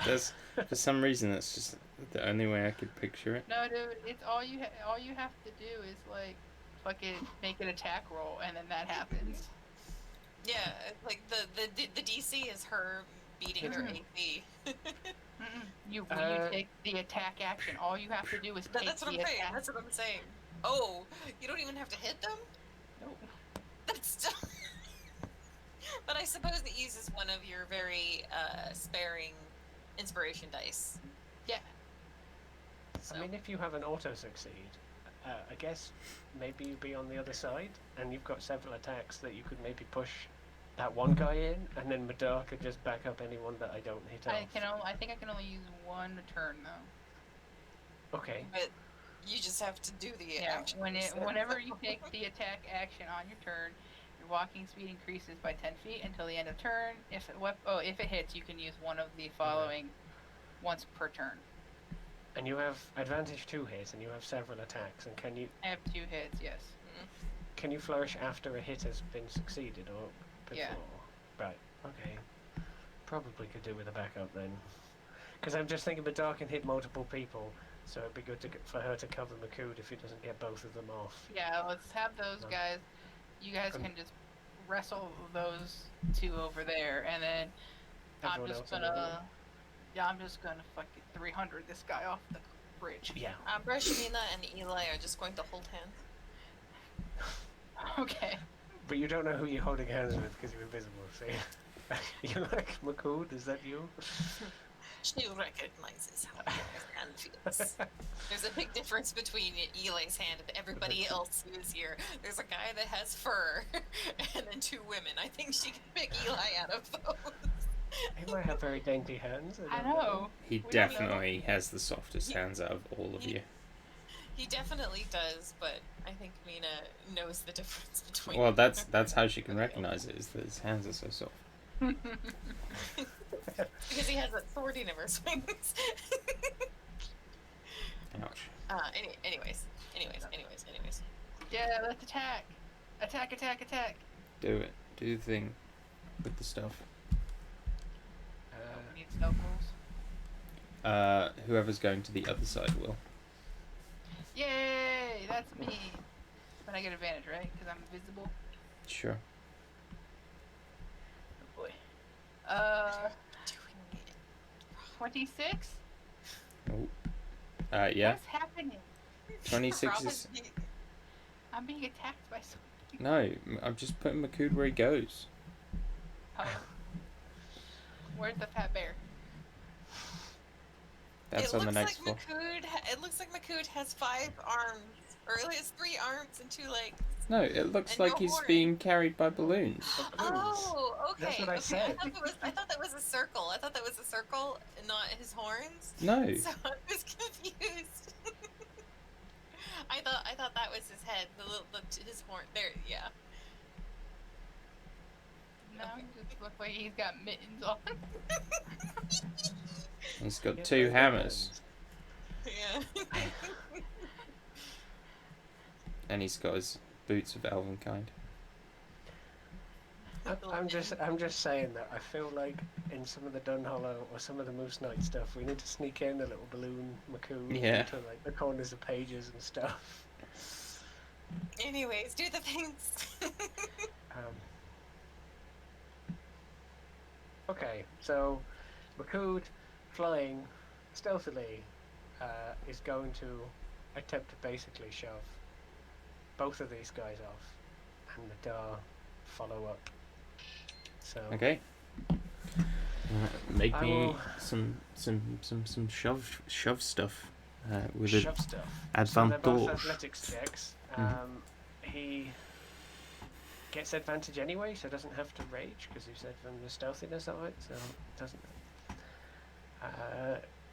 [SPEAKER 2] There's, for some reason, that's just the only way I could picture it.
[SPEAKER 4] No, dude, it's all you have to do is like fucking make an attack roll, and then that happens.
[SPEAKER 1] Yeah, like the DC is her beating her AC.
[SPEAKER 4] You take the attack action. All you have to do is take
[SPEAKER 1] That's what
[SPEAKER 4] the
[SPEAKER 1] I'm saying.
[SPEAKER 4] attack.
[SPEAKER 1] That's what I'm saying. Oh, you don't even have to hit them?
[SPEAKER 4] No.
[SPEAKER 1] That's still. But I suppose the ease is one of your very sparing inspiration dice.
[SPEAKER 4] Yeah.
[SPEAKER 1] So.
[SPEAKER 3] I mean, if you have an auto succeed, I guess maybe you'd be on the other side, and you've got several attacks that you could maybe push that one guy in, and then Madar could just back up anyone that I don't hit off.
[SPEAKER 4] I think I can only use 1 turn though.
[SPEAKER 3] Okay.
[SPEAKER 1] But you just have to do the action.
[SPEAKER 4] Whenever you take the attack action on your turn, your walking speed increases by 10 feet until the end of turn. If it hits, you can use one of the following once per turn.
[SPEAKER 3] And you have advantage 2 hits, and you have several attacks. And can you?
[SPEAKER 4] I have 2 hits. Yes.
[SPEAKER 3] Can you flourish after a hit has been succeeded or before?
[SPEAKER 4] Yeah.
[SPEAKER 3] Right. Okay. Probably could do with a backup then. Because I'm just thinking Madar can hit multiple people, so it'd be good for her to cover Makud if he doesn't get both of them off.
[SPEAKER 4] Yeah, let's have those
[SPEAKER 3] No.
[SPEAKER 4] guys. You guys can just wrestle those two over there, and then I'm
[SPEAKER 3] Everyone
[SPEAKER 4] just
[SPEAKER 3] else on the hill.
[SPEAKER 4] gonna. Yeah, I'm just gonna fucking 300 this guy off the bridge.
[SPEAKER 3] Yeah.
[SPEAKER 1] Brushmina and Eli are just going to hold hands.
[SPEAKER 4] Okay.
[SPEAKER 3] But you don't know who you're holding hands with because you're invisible, see? You're like, Makud, is that you?
[SPEAKER 1] She recognizes how your hand feels. There's a big difference between Eli's hand and everybody else who is here. There's a guy that has fur, and then two women. I think she can pick Eli out of those.
[SPEAKER 3] He might have very dainty hands.
[SPEAKER 4] I
[SPEAKER 3] don't
[SPEAKER 4] know.
[SPEAKER 2] He
[SPEAKER 4] We don't know.
[SPEAKER 2] definitely has the softest hands out of all of you.
[SPEAKER 1] He definitely does, but I think Mina knows the difference between.
[SPEAKER 2] Well, that's how she can recognize it, is that his hands are so soft.
[SPEAKER 1] Because he has that sword he never swings.
[SPEAKER 2] Ouch.
[SPEAKER 1] Anyways.
[SPEAKER 4] Yeah, let's attack. Attack.
[SPEAKER 2] Do it. Do the thing with the stuff.
[SPEAKER 4] We need stealth rolls.
[SPEAKER 2] Whoever's going to the other side will.
[SPEAKER 4] Yay! That's me. But I get advantage, right? Because I'm invisible.
[SPEAKER 2] Sure.
[SPEAKER 4] Oh boy. 26?
[SPEAKER 2] Oh. Yeah.
[SPEAKER 4] What's happening?
[SPEAKER 2] 26 is...
[SPEAKER 4] I'm being attacked by something.
[SPEAKER 2] No, I'm just putting Makud where he goes.
[SPEAKER 4] Oh. Where's the fat bear?
[SPEAKER 2] That's on the next floor.
[SPEAKER 1] It looks like Makud has 5 arms, or at least 3 arms and 2 legs.
[SPEAKER 2] No, it looks
[SPEAKER 1] And
[SPEAKER 2] like
[SPEAKER 1] no
[SPEAKER 2] he's
[SPEAKER 1] horn.
[SPEAKER 2] being carried by balloons.
[SPEAKER 1] Oh, okay.
[SPEAKER 3] That's what I said.
[SPEAKER 1] I thought that was a circle. I thought that was a circle, and not his horns.
[SPEAKER 2] No.
[SPEAKER 1] So I was confused. I thought that was his head. His horn. There, yeah.
[SPEAKER 4] No, he just looks like he's got mittens on.
[SPEAKER 2] He's got
[SPEAKER 3] Yeah,
[SPEAKER 2] 2
[SPEAKER 3] those
[SPEAKER 2] hammers.
[SPEAKER 1] Yeah.
[SPEAKER 2] And he's got his boots of elven kind.
[SPEAKER 3] I'm just saying that I feel like in some of the Dunhollow or some of the Moose Knight stuff, we need to sneak in a little balloon Makud
[SPEAKER 2] Yeah.
[SPEAKER 3] into like the corners of pages and stuff.
[SPEAKER 1] Anyways, do the things.
[SPEAKER 3] Okay, so Makud, flying stealthily, is going to attempt to basically shove both of these guys off, and Madar follow up. So
[SPEAKER 2] Okay. Make
[SPEAKER 3] I
[SPEAKER 2] me
[SPEAKER 3] will-
[SPEAKER 2] some shove stuff with
[SPEAKER 3] shove stuff. So
[SPEAKER 2] advanced
[SPEAKER 3] they're both
[SPEAKER 2] doors.
[SPEAKER 3] athletics checks.
[SPEAKER 2] Mhm.
[SPEAKER 3] He gets advantage anyway, so doesn't have to rage because you said from the stealthiness of it, so it doesn't.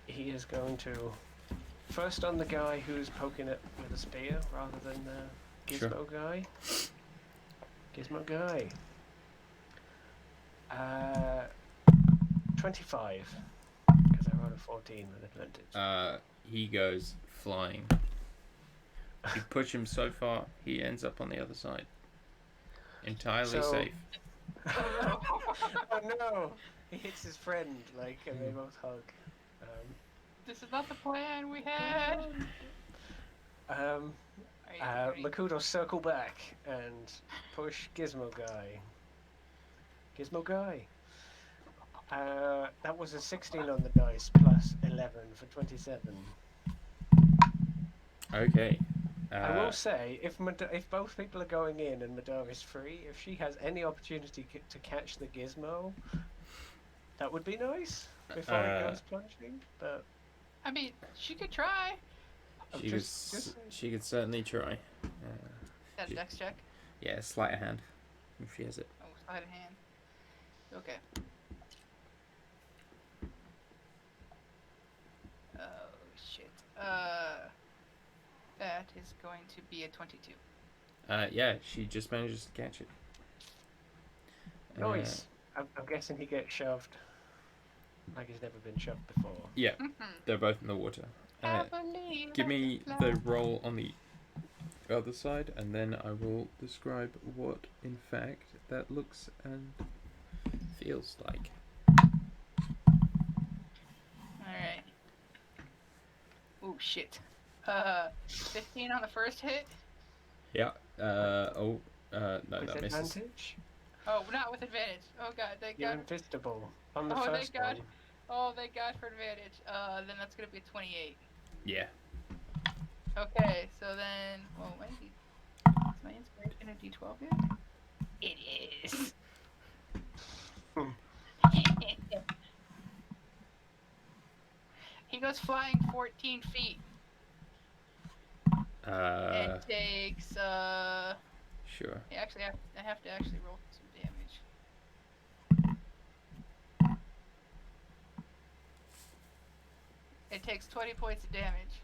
[SPEAKER 3] He is going to first on the guy who's poking it with a spear rather than the
[SPEAKER 2] Sure.
[SPEAKER 3] Gizmo guy. Gizmo guy. 25 because I rolled a 14 with advantage.
[SPEAKER 2] He goes flying. You push him so far, he ends up on the other side. Entirely
[SPEAKER 3] So-
[SPEAKER 2] safe.
[SPEAKER 3] Oh no! He hits his friend, like, and they both hug.
[SPEAKER 4] This is not the plan we had. Are you ready?
[SPEAKER 3] Makud will circle back and push Gizmo guy. Gizmo guy. That was a 16 on the dice plus 11 for 27.
[SPEAKER 2] Okay.
[SPEAKER 3] I will say, if both people are going in and Madar is free, if she has any opportunity to catch the Gizmo, that would be nice before it goes plunging. But
[SPEAKER 4] I mean, she could try.
[SPEAKER 3] I'm
[SPEAKER 2] She could certainly try.
[SPEAKER 4] That dex check.
[SPEAKER 2] Yeah, sleight of hand, if she has it.
[SPEAKER 4] Oh, sleight of hand. Okay. Oh shit. That is going to be a 22.
[SPEAKER 2] Yeah, she just manages to catch it.
[SPEAKER 3] nice. I'm guessing he gets shoved like he's never been shoved before.
[SPEAKER 2] Yeah, they're both in the water.
[SPEAKER 4] I believe
[SPEAKER 2] Give
[SPEAKER 4] I
[SPEAKER 2] me
[SPEAKER 4] can
[SPEAKER 2] the
[SPEAKER 4] fly.
[SPEAKER 2] roll on the other side, and then I will describe what, in fact, that looks and feels like.
[SPEAKER 4] Alright. Oh shit. 15 on the first hit.
[SPEAKER 2] Yeah. No,
[SPEAKER 3] With
[SPEAKER 2] that misses.
[SPEAKER 3] advantage?
[SPEAKER 4] Oh, not with advantage. Oh god, thank
[SPEAKER 3] You're
[SPEAKER 4] god.
[SPEAKER 3] invisible on the
[SPEAKER 4] Oh,
[SPEAKER 3] first
[SPEAKER 4] thank god.
[SPEAKER 3] one.
[SPEAKER 4] Oh, thank god for advantage. Then that's gonna be a 28.
[SPEAKER 2] Yeah.
[SPEAKER 4] Okay, so then, well, is my inspiration a D12 yet? It is.
[SPEAKER 3] Hmm.
[SPEAKER 4] He goes flying 14 feet and takes
[SPEAKER 2] Sure.
[SPEAKER 4] actually I have to actually roll some damage. It takes 20 points of damage.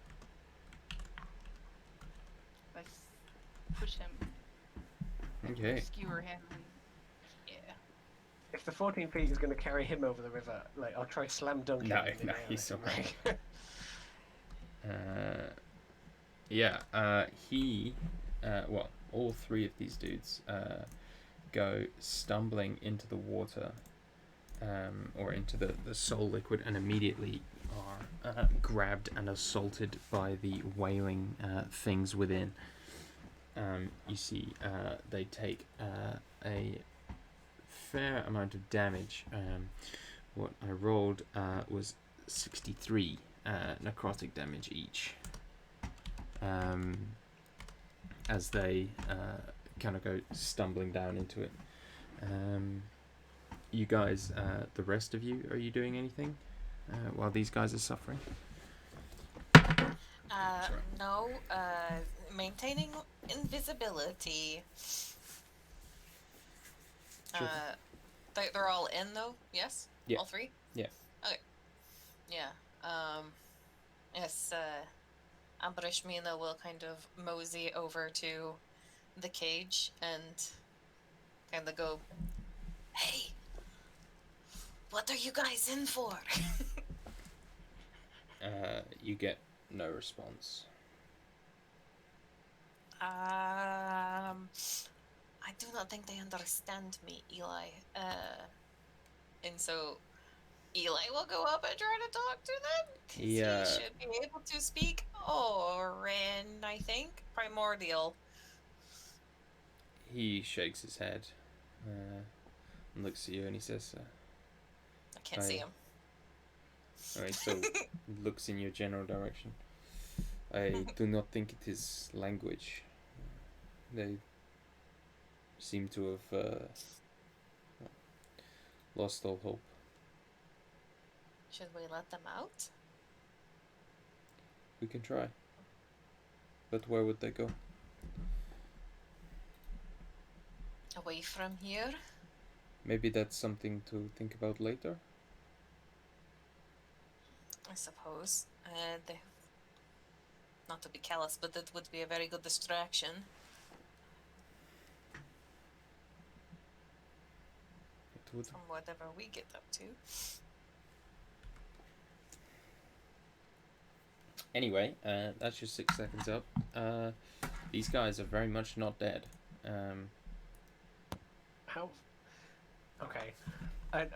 [SPEAKER 4] Let's push him.
[SPEAKER 2] Okay.
[SPEAKER 4] Skewer him. Yeah.
[SPEAKER 3] If the 14 feet is going to carry him over the river, like I'll try slam dunking
[SPEAKER 2] No,
[SPEAKER 3] him in
[SPEAKER 2] no,
[SPEAKER 3] the air.
[SPEAKER 2] he's
[SPEAKER 3] or something.
[SPEAKER 2] Yeah. He. Well, all three of these dudes go stumbling into the water, or into the soul liquid, and immediately are grabbed and assaulted by the wailing things within. You see, they take a fair amount of damage. What I rolled was 63 necrotic damage each. As they kind of go stumbling down into it. You guys, the rest of you, are you doing anything while these guys are suffering? Sorry.
[SPEAKER 1] No. Maintaining invisibility.
[SPEAKER 2] Sure.
[SPEAKER 1] They're all in though. Yes.
[SPEAKER 2] Yeah.
[SPEAKER 1] All three.
[SPEAKER 2] Yeah.
[SPEAKER 1] Okay. Yeah. Yes. Ambrishmina will kind of mosey over to the cage and kind of go, "Hey, what are you guys in for?"
[SPEAKER 2] You get no response.
[SPEAKER 1] I do not think they understand me, Eli. And so Eli will go up and try to talk to them, because he should be able to speak Orin, I think. Primordial.
[SPEAKER 2] He shakes his head and looks at you, and he says,
[SPEAKER 1] I can't see him.
[SPEAKER 2] Alright, so looks in your general direction. I do not think it is language. They seem to have lost all hope.
[SPEAKER 1] Should we let them out?
[SPEAKER 2] We can try. But where would they go?
[SPEAKER 1] Away from here?
[SPEAKER 2] Maybe that's something to think about later.
[SPEAKER 1] I suppose. Not to be callous, but that would be a very good distraction.
[SPEAKER 2] It would.
[SPEAKER 1] From whatever we get up to.
[SPEAKER 2] Anyway, that's just 6 seconds up. These guys are very much not dead.
[SPEAKER 3] How? Okay.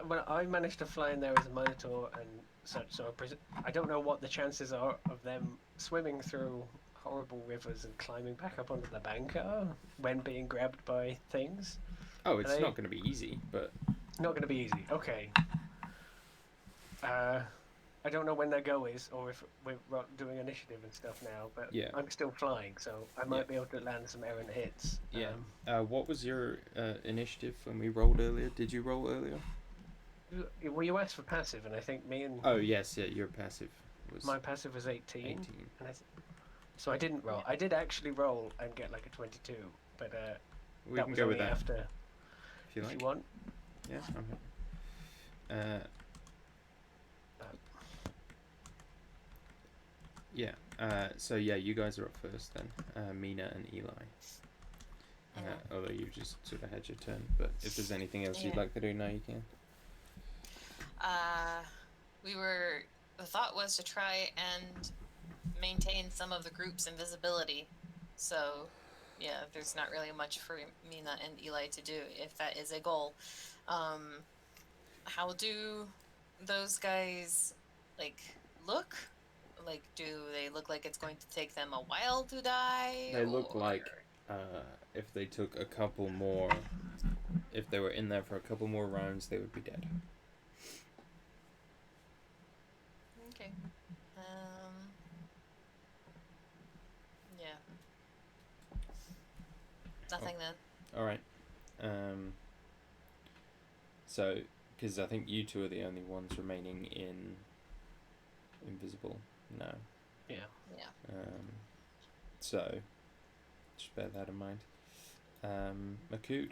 [SPEAKER 3] Well, I managed to fly in there as a minotaur and such, so I don't know what the chances are of them swimming through horrible rivers and climbing back up onto the bank are when being grabbed by things.
[SPEAKER 2] Oh, it's not going to be easy, but...
[SPEAKER 3] Not going to be easy. Okay. I don't know when their go is, or if we're doing initiative and stuff now, but
[SPEAKER 2] yeah.
[SPEAKER 3] I'm still flying, so I might be able to land some errant hits.
[SPEAKER 2] Yeah. What was your initiative when we rolled earlier? Did you roll earlier?
[SPEAKER 3] Well, you asked for passive, and I think me and...
[SPEAKER 2] Oh, yes, yeah, your passive was...
[SPEAKER 3] My passive was 18.
[SPEAKER 2] 18.
[SPEAKER 3] And so I didn't roll. I did actually roll and get like a 22, but
[SPEAKER 2] we can go with that.
[SPEAKER 3] After,
[SPEAKER 2] if you like.
[SPEAKER 3] You want.
[SPEAKER 2] Yeah, okay. Yeah, so yeah, you guys are up first then, Mina and Eli. Although you just sort of had your turn, but if there's anything else you'd like to do now, you can.
[SPEAKER 1] The thought was to try and maintain some of the group's invisibility. So, yeah, there's not really much for Mina and Eli to do if that is a goal. How do those guys, like, look? Like, do they look like it's going to take them a while to die?
[SPEAKER 2] They look
[SPEAKER 1] or-
[SPEAKER 2] like if they took a couple more, if they were in there for a couple more rounds, they would be dead.
[SPEAKER 1] Okay. Yeah. Nothing then.
[SPEAKER 2] All right. So, because I think you two are the only ones remaining in invisible now.
[SPEAKER 3] Yeah.
[SPEAKER 1] Yeah.
[SPEAKER 2] So, just bear that in mind. Makood,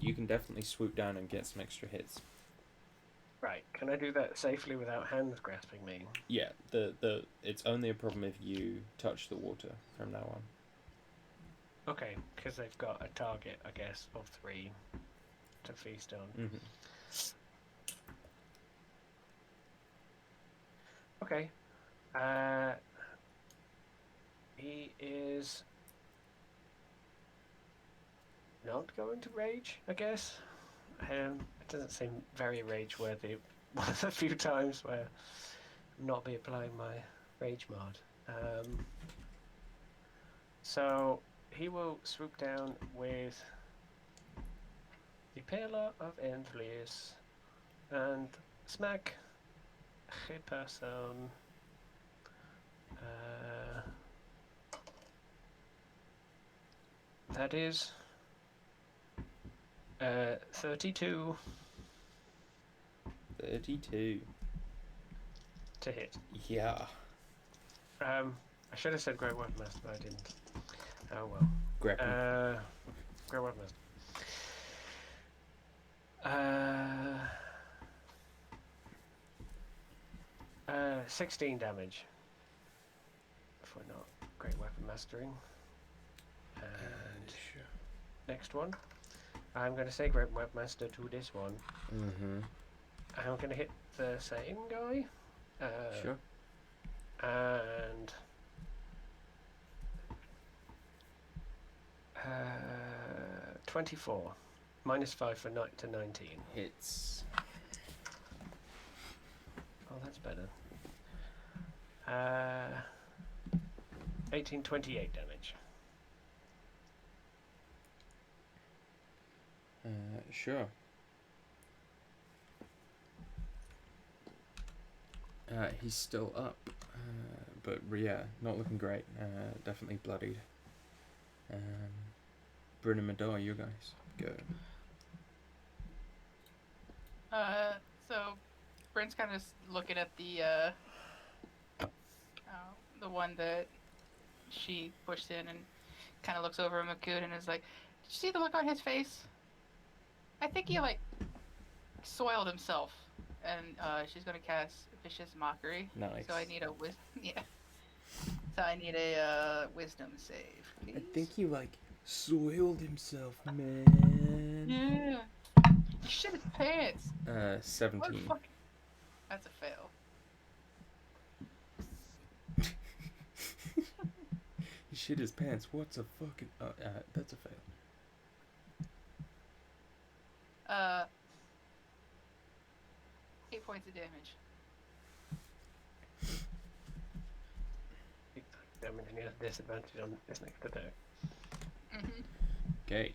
[SPEAKER 2] you can definitely swoop down and get some extra hits.
[SPEAKER 3] Right. Can I do that safely without hands grasping me?
[SPEAKER 2] Yeah, it's only a problem if you touch the water from now on.
[SPEAKER 3] Okay, because they've got a target, I guess, of 3 to feast on.
[SPEAKER 2] Mm-hmm.
[SPEAKER 3] Okay. He is not going to rage, I guess. It doesn't seem very rage worthy. One of the few times where I'm not be applying my rage mod. So he will swoop down with the Pillar of Endless and smack a person. That is 32
[SPEAKER 2] 32.
[SPEAKER 3] to hit.
[SPEAKER 2] Yeah.
[SPEAKER 3] I should have said Great Weapon Master, but I didn't. Oh well.
[SPEAKER 2] Grab him.
[SPEAKER 3] Great Weapon Master. 16 damage. If we're not Great Weapon Mastering. And
[SPEAKER 2] Sure.
[SPEAKER 3] next one. I'm going to say Great Weapon Master to this one.
[SPEAKER 2] Mm-hmm.
[SPEAKER 3] I'm going to hit the same guy.
[SPEAKER 2] Sure.
[SPEAKER 3] And 24. -5 for to 19.
[SPEAKER 2] Hits.
[SPEAKER 3] Oh, that's better. 28 damage.
[SPEAKER 2] Sure. He's still up, but yeah, not looking great. Definitely bloodied. Bryn and Madar, you guys go.
[SPEAKER 4] So Brent's kind of looking at the one that she pushed in, and kind of looks over at Makood and is like, "Did you see the look on his face? I think he like soiled himself." And she's gonna cast Vicious Mockery.
[SPEAKER 2] Nice.
[SPEAKER 4] So I need a yeah. So I need a wisdom save, please.
[SPEAKER 2] I think he like soiled himself, man.
[SPEAKER 4] Yeah. He shit his pants.
[SPEAKER 2] 17.
[SPEAKER 4] What fuck? That's a fail.
[SPEAKER 2] He shit his pants. What's a fucking? That's a fail.
[SPEAKER 4] 8 points of damage.
[SPEAKER 3] Damage, and he has disadvantage on this next attack.
[SPEAKER 4] Mm-hmm.
[SPEAKER 2] Okay.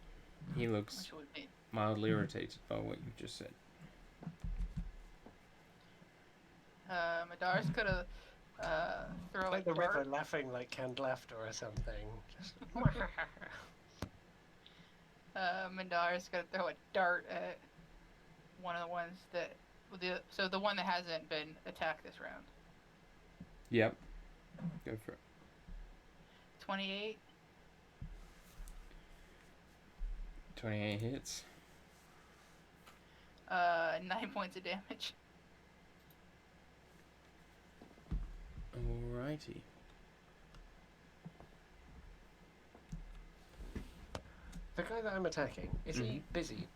[SPEAKER 2] He looks
[SPEAKER 4] Which would be
[SPEAKER 2] mildly irritated by what you just said.
[SPEAKER 4] Madar's gonna throw
[SPEAKER 3] Like
[SPEAKER 4] a
[SPEAKER 3] the
[SPEAKER 4] dart.
[SPEAKER 3] river laughing like canned laughter or something. Just
[SPEAKER 4] Mandar's gonna throw a dart at one of the ones that the one that hasn't been attacked this round.
[SPEAKER 2] Yep. Go for it.
[SPEAKER 4] 28.
[SPEAKER 2] 28 hits.
[SPEAKER 4] 9 points of damage.
[SPEAKER 2] Alrighty.
[SPEAKER 3] the guy that I'm attacking, is he busy?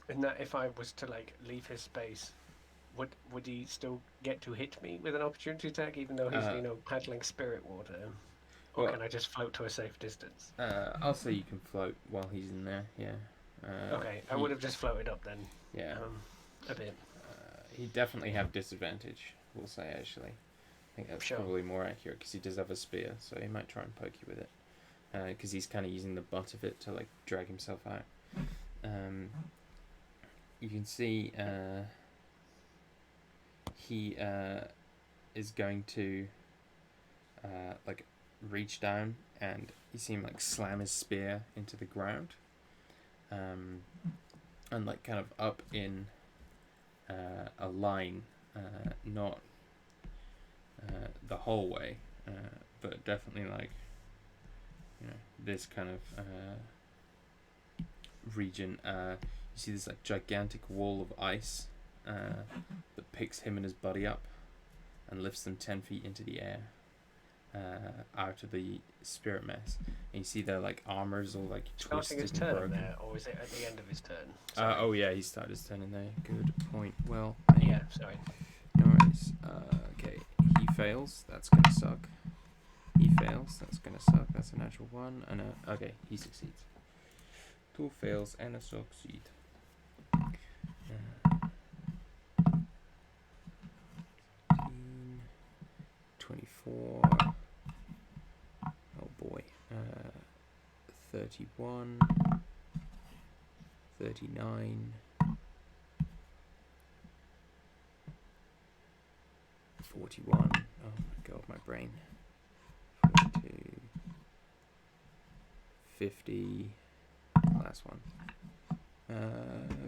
[SPEAKER 3] In that if I was to like leave his space, would he still get to hit me with an opportunity attack even though he's paddling spirit water? Or can I just float to a safe distance?
[SPEAKER 2] I'll say you can float while he's in there, yeah.
[SPEAKER 3] Okay, I would have just floated up then.
[SPEAKER 2] Yeah.
[SPEAKER 3] A bit.
[SPEAKER 2] He'd definitely have disadvantage we'll say, actually. I think that's
[SPEAKER 3] Sure.
[SPEAKER 2] probably more accurate because he does have a spear, so he might try and poke you with it. Because he's kind of using the butt of it to like drag himself out. You can see he is going to like reach down, and you see him like slam his spear into the ground, and like kind of up in a line, not the whole way, but definitely like this kind of region. You see this like gigantic wall of ice that picks him and his buddy up and lifts them 10 feet into the air, out of the spirit mess. And you see their like armors all like
[SPEAKER 3] Starting
[SPEAKER 2] twisted
[SPEAKER 3] his
[SPEAKER 2] and
[SPEAKER 3] turn
[SPEAKER 2] broken.
[SPEAKER 3] there, or is it at the end of his turn? Sorry.
[SPEAKER 2] Oh yeah, he started his turn in there. Good point. Well,
[SPEAKER 3] Yeah, sorry.
[SPEAKER 2] no worries. Okay, he fails. That's gonna suck. He fails. That's gonna suck. That's a natural one. And okay, he succeeds. 2 fails and a succeed. 24. Oh boy. 31. 39. 41. Oh my god, my brain. 42. 50. Last one.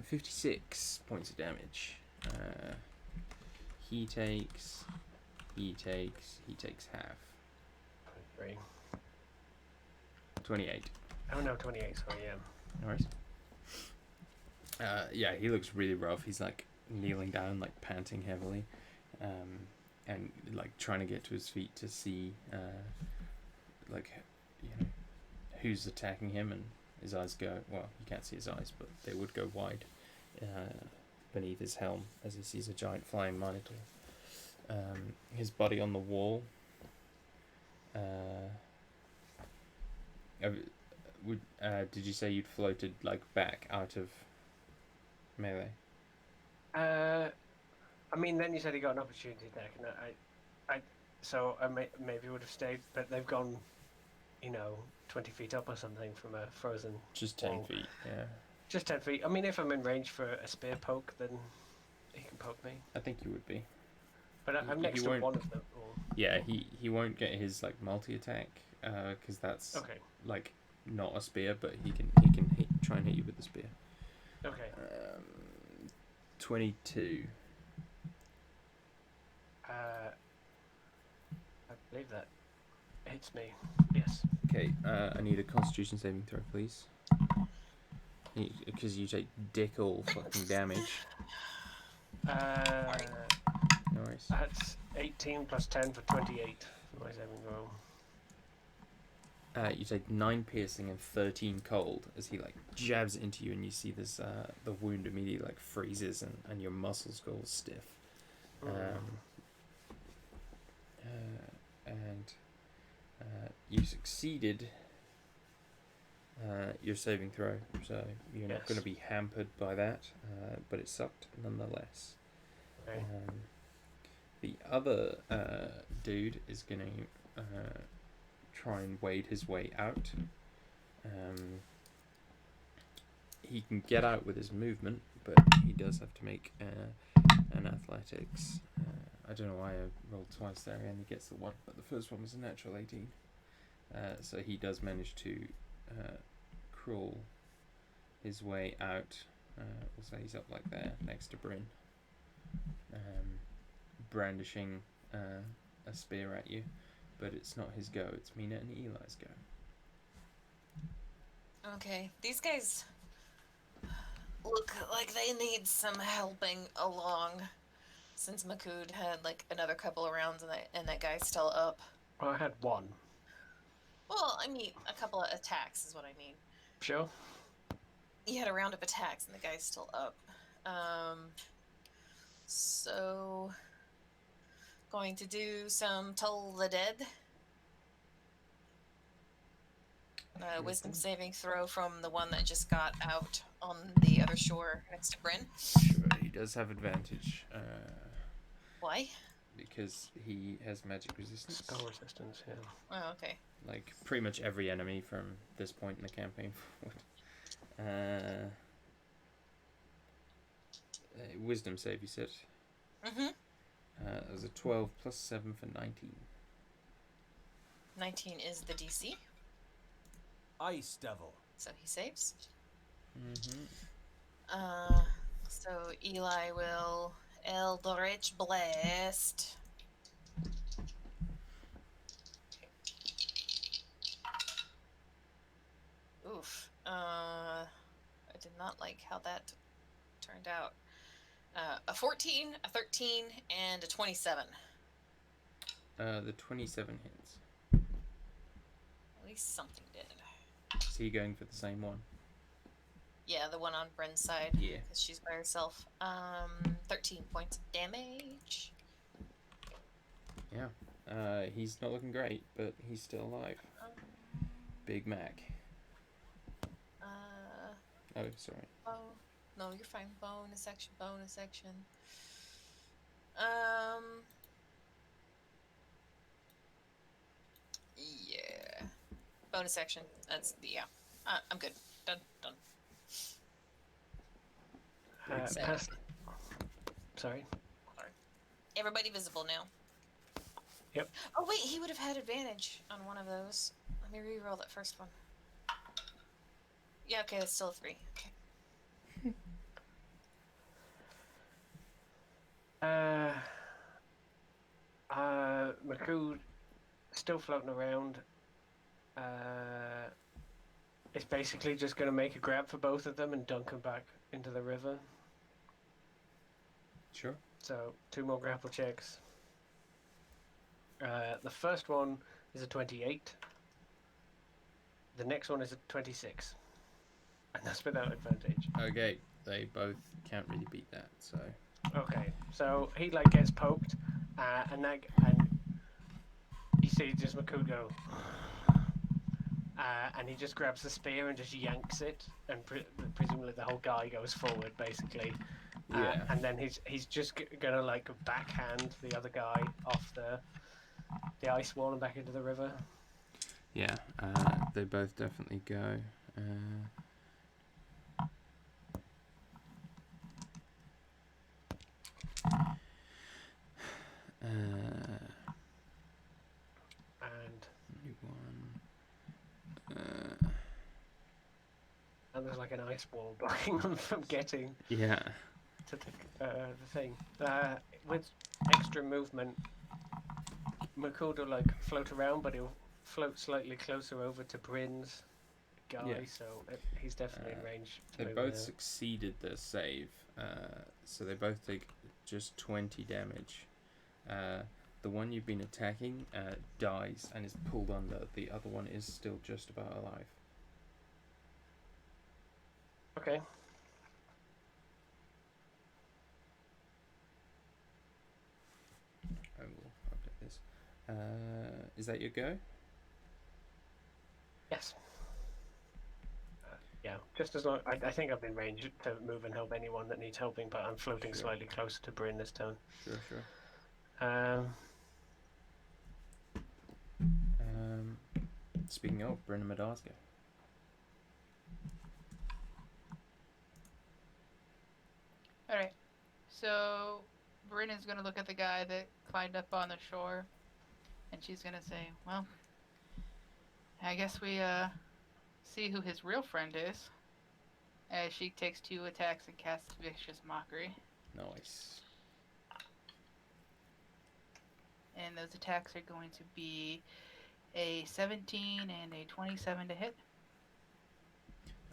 [SPEAKER 2] 56 points of damage. He takes half.
[SPEAKER 3] 3.
[SPEAKER 2] 28.
[SPEAKER 3] Oh no, 28. Sorry, yeah.
[SPEAKER 2] No worries. Yeah, he looks really rough. He's like kneeling down, like panting heavily, and like trying to get to his feet to see, like, who's attacking him. And his eyes go, well, you can't see his eyes, but they would go wide beneath his helm as he sees a giant flying minotaur. His buddy on the wall. Did you say you'd floated like back out of melee?
[SPEAKER 3] I mean, then you said he got an opportunity attack, and so I maybe would have stayed, but they've gone, 20 feet up or something from a frozen.
[SPEAKER 2] Just 10
[SPEAKER 3] wall.
[SPEAKER 2] feet, yeah.
[SPEAKER 3] Just 10 feet. I mean, if I'm in range for a spear poke, then he can poke me.
[SPEAKER 2] I think you would be.
[SPEAKER 3] But I'm next to
[SPEAKER 2] won't-
[SPEAKER 3] one of them. Or...
[SPEAKER 2] Yeah, he won't get his like multi attack, because that's
[SPEAKER 3] Okay.
[SPEAKER 2] like not a spear, but he can try and hit you with the spear.
[SPEAKER 3] Okay.
[SPEAKER 2] 22.
[SPEAKER 3] I believe that hits me. Yes.
[SPEAKER 2] Okay, I need a Constitution saving throw, please. Because you take dick all fucking damage. No worries.
[SPEAKER 3] That's 18 plus 10 for 28 for my saving throw.
[SPEAKER 2] You take 9 piercing and 13 cold as he like jabs into you, and you see this the wound immediately like freezes, and your muscles go all stiff. And you succeeded your saving throw, so you're not going to be hampered by that, but it sucked nonetheless.
[SPEAKER 3] Okay.
[SPEAKER 2] The other dude is going to try and wade his way out. He can get out with his movement, but he does have to make an athletics. I don't know why I rolled twice there, and he gets the one, but the first one was a natural 18. So he does manage to crawl his way out. We'll say he's up like there, next to Bryn, brandishing a spear at you. But it's not his go, it's Mina and Eli's go.
[SPEAKER 1] Okay, these guys look like they need some helping along, since Makud had like another couple of rounds and that guy's still up.
[SPEAKER 3] Well, I had one.
[SPEAKER 1] Well, I mean, a couple of attacks is what I mean.
[SPEAKER 3] Sure.
[SPEAKER 1] He had a round of attacks and the guy's still up. So going to do some Toll the Dead. Wisdom saving throw from the one that just got out on the other shore next to Bryn.
[SPEAKER 2] Sure, he does have advantage.
[SPEAKER 1] Why?
[SPEAKER 2] because he has magic resistance.
[SPEAKER 3] Spell resistance, yeah.
[SPEAKER 1] Oh, okay.
[SPEAKER 2] Like pretty much every enemy from this point in the campaign forward. Wisdom save, you said.
[SPEAKER 1] Mm-hmm.
[SPEAKER 2] It was a 12 plus 7 for 19.
[SPEAKER 1] 19 is the DC,
[SPEAKER 5] Ice Devil.
[SPEAKER 1] so he saves.
[SPEAKER 2] Mm-hmm.
[SPEAKER 1] So Eli will Eldritch Blast. Oof. I did not like how that turned out. A 14, a 13, and a 27.
[SPEAKER 2] The 27 hits.
[SPEAKER 1] At least something did.
[SPEAKER 2] Is he going for the same one?
[SPEAKER 1] Yeah, the one on Bren's side.
[SPEAKER 2] Yeah.
[SPEAKER 1] Because she's by herself. 13 points of damage.
[SPEAKER 2] Yeah. He's not looking great, but he's still alive. Big Mac. Oh, sorry.
[SPEAKER 1] Oh, no, you're fine. Bonus action, bonus action. Yeah. Bonus action. That's, yeah. I'm good. Done. So-
[SPEAKER 3] Pass. Sorry.
[SPEAKER 1] Everybody visible now.
[SPEAKER 3] Yep.
[SPEAKER 1] Oh, wait, he would have had advantage on one of those. Let me re-roll that first one. Yeah, okay, that's still a 3. Okay.
[SPEAKER 3] Makud still floating around. It's basically just going to make a grab for both of them and dunk them back into the river.
[SPEAKER 2] Sure.
[SPEAKER 3] So 2 more grapple checks. The first one is a 28. The next one is a 26. And that's without advantage.
[SPEAKER 2] Okay, they both can't really beat that, so...
[SPEAKER 3] Okay, so he like gets poked, and you see just Makud go, and he just grabs the spear and just yanks it, and presumably the whole guy goes forward basically.
[SPEAKER 2] Yeah.
[SPEAKER 3] And then he's just gonna like backhand the other guy off the ice wall and back into the river.
[SPEAKER 2] Yeah, they both definitely go.
[SPEAKER 3] And
[SPEAKER 2] Only one.
[SPEAKER 3] and there's like an ice wall blocking them from getting
[SPEAKER 2] Yeah.
[SPEAKER 3] to the thing. With extra movement, Makud will like float around, but he'll float slightly closer over to Bryn's guy,
[SPEAKER 2] Yeah.
[SPEAKER 3] so he's definitely in range.
[SPEAKER 2] They both succeeded their save, so they both take just 20 damage. The one you've been attacking dies and is pulled under. The other one is still just about alive.
[SPEAKER 3] Okay.
[SPEAKER 2] I will update this. Is that your go?
[SPEAKER 3] Yes. Yeah, just as long. I think I've been range to move and help anyone that needs helping, but I'm floating
[SPEAKER 2] Sure.
[SPEAKER 3] slightly closer to Bryn this time.
[SPEAKER 2] Sure. Speaking of, Bryn and Madarsco.
[SPEAKER 4] Alright. So, Bryn is going to look at the guy that climbed up on the shore, and she's going to say, well, I guess we see who his real friend is. As she takes 2 attacks and casts Vicious Mockery.
[SPEAKER 2] Nice.
[SPEAKER 4] And those attacks are going to be a 17 and a 27 to hit.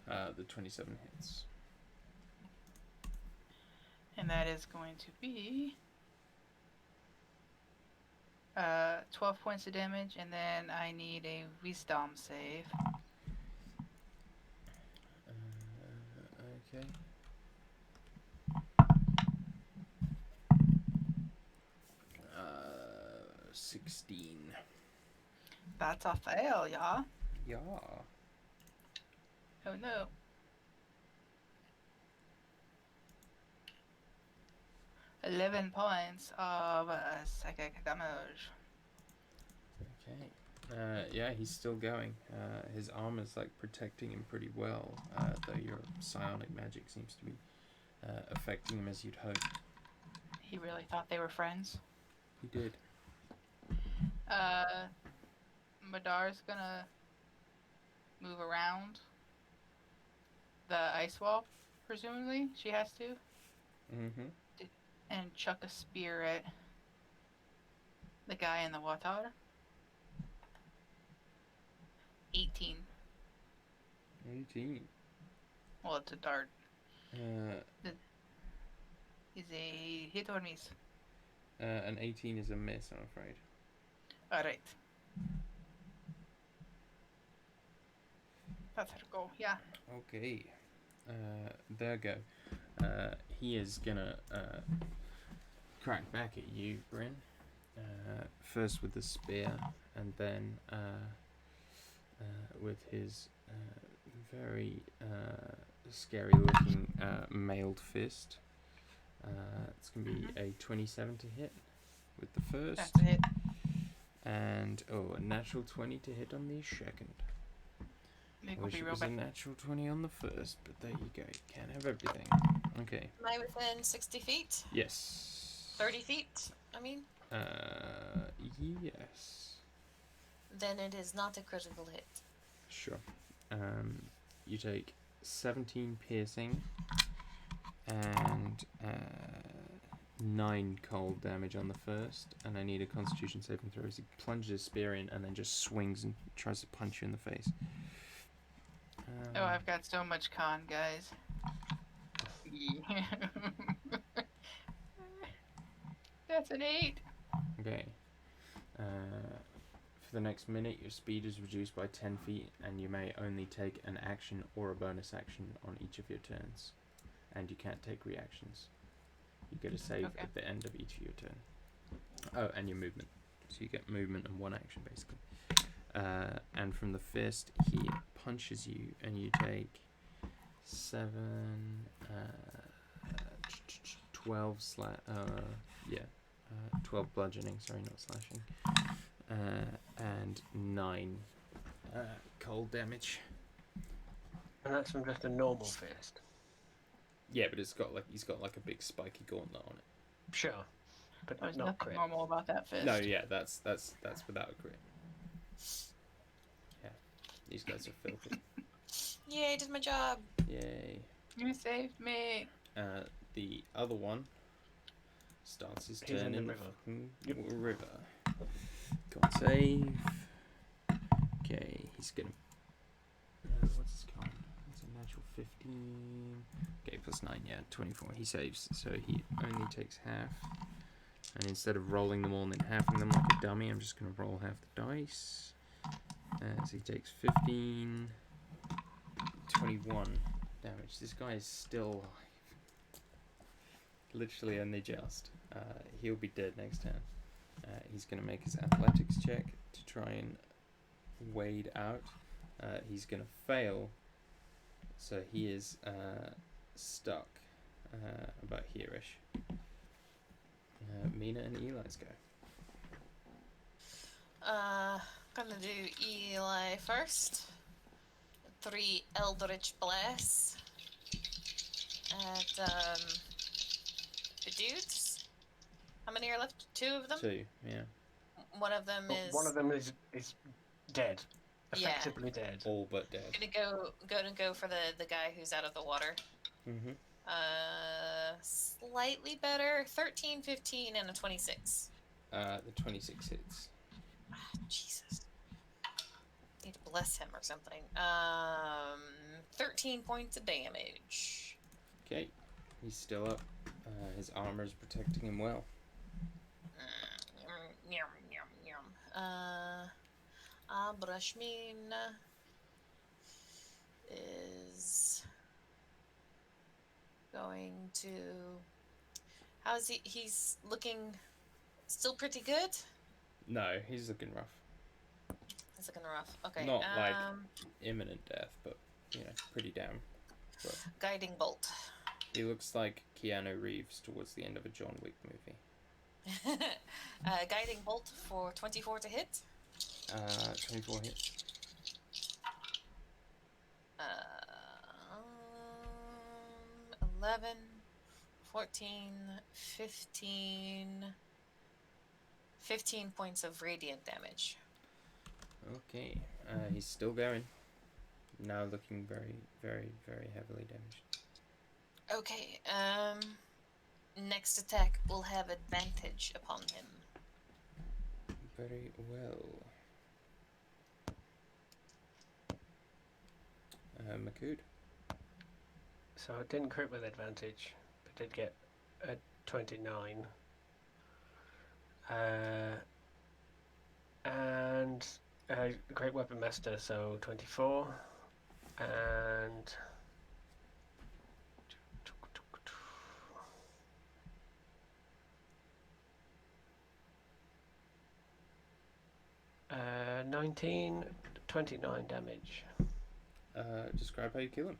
[SPEAKER 2] The 27 hits.
[SPEAKER 4] And that is going to be 12 points of damage, and then I need a Wisdom save.
[SPEAKER 2] Okay. Uh, 16.
[SPEAKER 4] That's a fail, yeah.
[SPEAKER 2] Yeah.
[SPEAKER 4] Oh no. 11 points of psychic damage.
[SPEAKER 2] Okay. Yeah, he's still going. His armor's like protecting him pretty well, though your psionic magic seems to be affecting him as you'd hope.
[SPEAKER 4] He really thought they were friends.
[SPEAKER 2] He did.
[SPEAKER 4] Madar's gonna move around the ice wall, presumably. She has to.
[SPEAKER 2] Mm-hmm.
[SPEAKER 4] And chuck a spear at the guy in the water. 18.
[SPEAKER 2] 18.
[SPEAKER 4] Well, it's a dart.
[SPEAKER 2] Uh,
[SPEAKER 4] Is a hit or miss?
[SPEAKER 2] an 18 is a miss, I'm afraid.
[SPEAKER 4] Alright. That's her go, yeah.
[SPEAKER 2] Okay. There go. He is gonna crack back at you, Bryn. First with the spear, and then with his very scary-looking mailed fist. It's gonna be a 27 to hit with the first,
[SPEAKER 4] That's a hit.
[SPEAKER 2] and a natural 20 to hit on the second.
[SPEAKER 4] Nick
[SPEAKER 2] I
[SPEAKER 4] will
[SPEAKER 2] wish
[SPEAKER 4] be
[SPEAKER 2] it
[SPEAKER 4] real
[SPEAKER 2] was a
[SPEAKER 4] bad.
[SPEAKER 2] natural 20 on the first, but there you go. You can't have everything. Okay.
[SPEAKER 1] Am I within 60 feet?
[SPEAKER 2] Yes.
[SPEAKER 1] 30 feet, I mean?
[SPEAKER 2] Yes.
[SPEAKER 1] Then it is not a critical hit.
[SPEAKER 2] Sure. You take 17 piercing and 9 cold damage on the first, and I need a Constitution saving throw. As he plunges his spear in and then just swings and tries to punch you in the face.
[SPEAKER 4] Oh, I've got so much con, guys. That's an 8.
[SPEAKER 2] Okay. For the next minute, your speed is reduced by 10 feet, and you may only take an action or a bonus action on each of your turns. And you can't take reactions. You get a save
[SPEAKER 4] Okay.
[SPEAKER 2] at the end of each of your turn. Oh, and your movement. So you get movement and one action, basically. And from the fist, he punches you, and you take 7, 12 12 bludgeoning, sorry, not slashing. And 9 cold damage.
[SPEAKER 3] And that's from just a normal fist.
[SPEAKER 2] Yeah, but he's got like a big spiky gauntlet on it.
[SPEAKER 3] Sure. But
[SPEAKER 4] There's
[SPEAKER 3] not
[SPEAKER 4] nothing
[SPEAKER 3] crit.
[SPEAKER 4] normal about that fist.
[SPEAKER 2] No, yeah, that's without a crit. Yeah, these guys are filthy.
[SPEAKER 1] Yay, I did my job.
[SPEAKER 2] Yay.
[SPEAKER 4] You saved me.
[SPEAKER 2] The other one starts his
[SPEAKER 3] He's
[SPEAKER 2] turn
[SPEAKER 3] in the
[SPEAKER 2] in the
[SPEAKER 3] river.
[SPEAKER 2] fucking
[SPEAKER 3] Yep.
[SPEAKER 2] river. Con save. Okay, he's gonna. What's his con? It's a natural 15. Okay, plus 9, yeah, 24. He saves, so he only takes half. And instead of rolling them all and then halving them like a dummy, I'm just gonna roll half the dice. So he takes 15, 21 damage. This guy is still alive. Literally only just. He'll be dead next turn. He's going to make his athletics check to try and wade out. He's going to fail, so he is stuck about here-ish. Mina and Eli's go.
[SPEAKER 1] Gonna do Eli first. 3 Eldritch Blasts at the dudes. How many are left? 2 of them?
[SPEAKER 2] 2, yeah.
[SPEAKER 1] One of them
[SPEAKER 3] But
[SPEAKER 1] is
[SPEAKER 3] one of them is dead.
[SPEAKER 1] Yeah.
[SPEAKER 3] Effectively dead.
[SPEAKER 2] All but dead.
[SPEAKER 1] gonna go for the guy who's out of the water.
[SPEAKER 2] Mm-hmm.
[SPEAKER 1] Slightly better. 13, 15, and a 26.
[SPEAKER 2] The 26 hits.
[SPEAKER 1] Jesus. Need to bless him or something. 13 points of damage.
[SPEAKER 2] Okay, he's still up. His armor is protecting him well.
[SPEAKER 1] Yum, yum, yum. Brushmin is going to. How's he? He's looking still pretty good.
[SPEAKER 2] No, he's looking rough.
[SPEAKER 1] He's looking rough. Okay.
[SPEAKER 2] Not like imminent death, but pretty down.
[SPEAKER 1] Guiding bolt.
[SPEAKER 2] He looks like Keanu Reeves towards the end of a John Wick movie.
[SPEAKER 1] Guiding bolt for 24 to hit.
[SPEAKER 2] 24 hits.
[SPEAKER 1] 11, 14, 15. 15 points of radiant damage.
[SPEAKER 2] Okay, he's still going. Now looking very, very, very heavily damaged.
[SPEAKER 1] Okay, next attack will have advantage upon him.
[SPEAKER 2] Very well. Makud.
[SPEAKER 3] So it didn't crit with advantage, but did get a 29. And Great Weapon Master, so 24. And 19, 29 damage.
[SPEAKER 2] Describe how you kill him.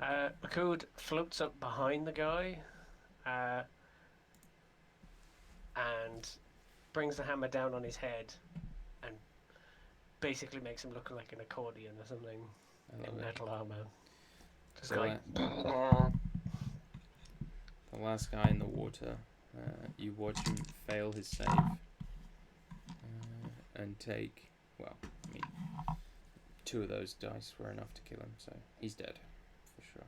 [SPEAKER 3] Makud floats up behind the guy and brings the hammer down on his head and basically makes him look like an accordion or something
[SPEAKER 2] I love
[SPEAKER 3] in
[SPEAKER 2] it.
[SPEAKER 3] metal armor. Just
[SPEAKER 2] So
[SPEAKER 3] going.
[SPEAKER 2] the last guy in the water, you watch him fail his save and take, well, I mean, 2 of those dice were enough to kill him, so he's dead, for sure.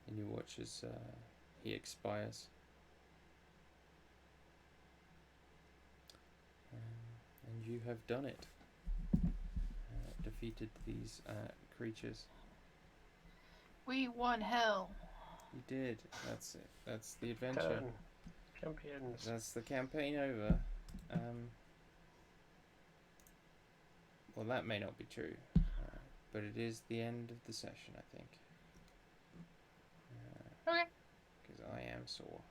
[SPEAKER 2] And you watch as he expires. And you have done it. Defeated these creatures.
[SPEAKER 4] We won hell.
[SPEAKER 2] You did. That's it. That's the adventure.
[SPEAKER 3] Turn. Champions.
[SPEAKER 2] That's the campaign over. Well, that may not be true, but it is the end of the session, I think.
[SPEAKER 4] Okay.
[SPEAKER 2] Because I am sore.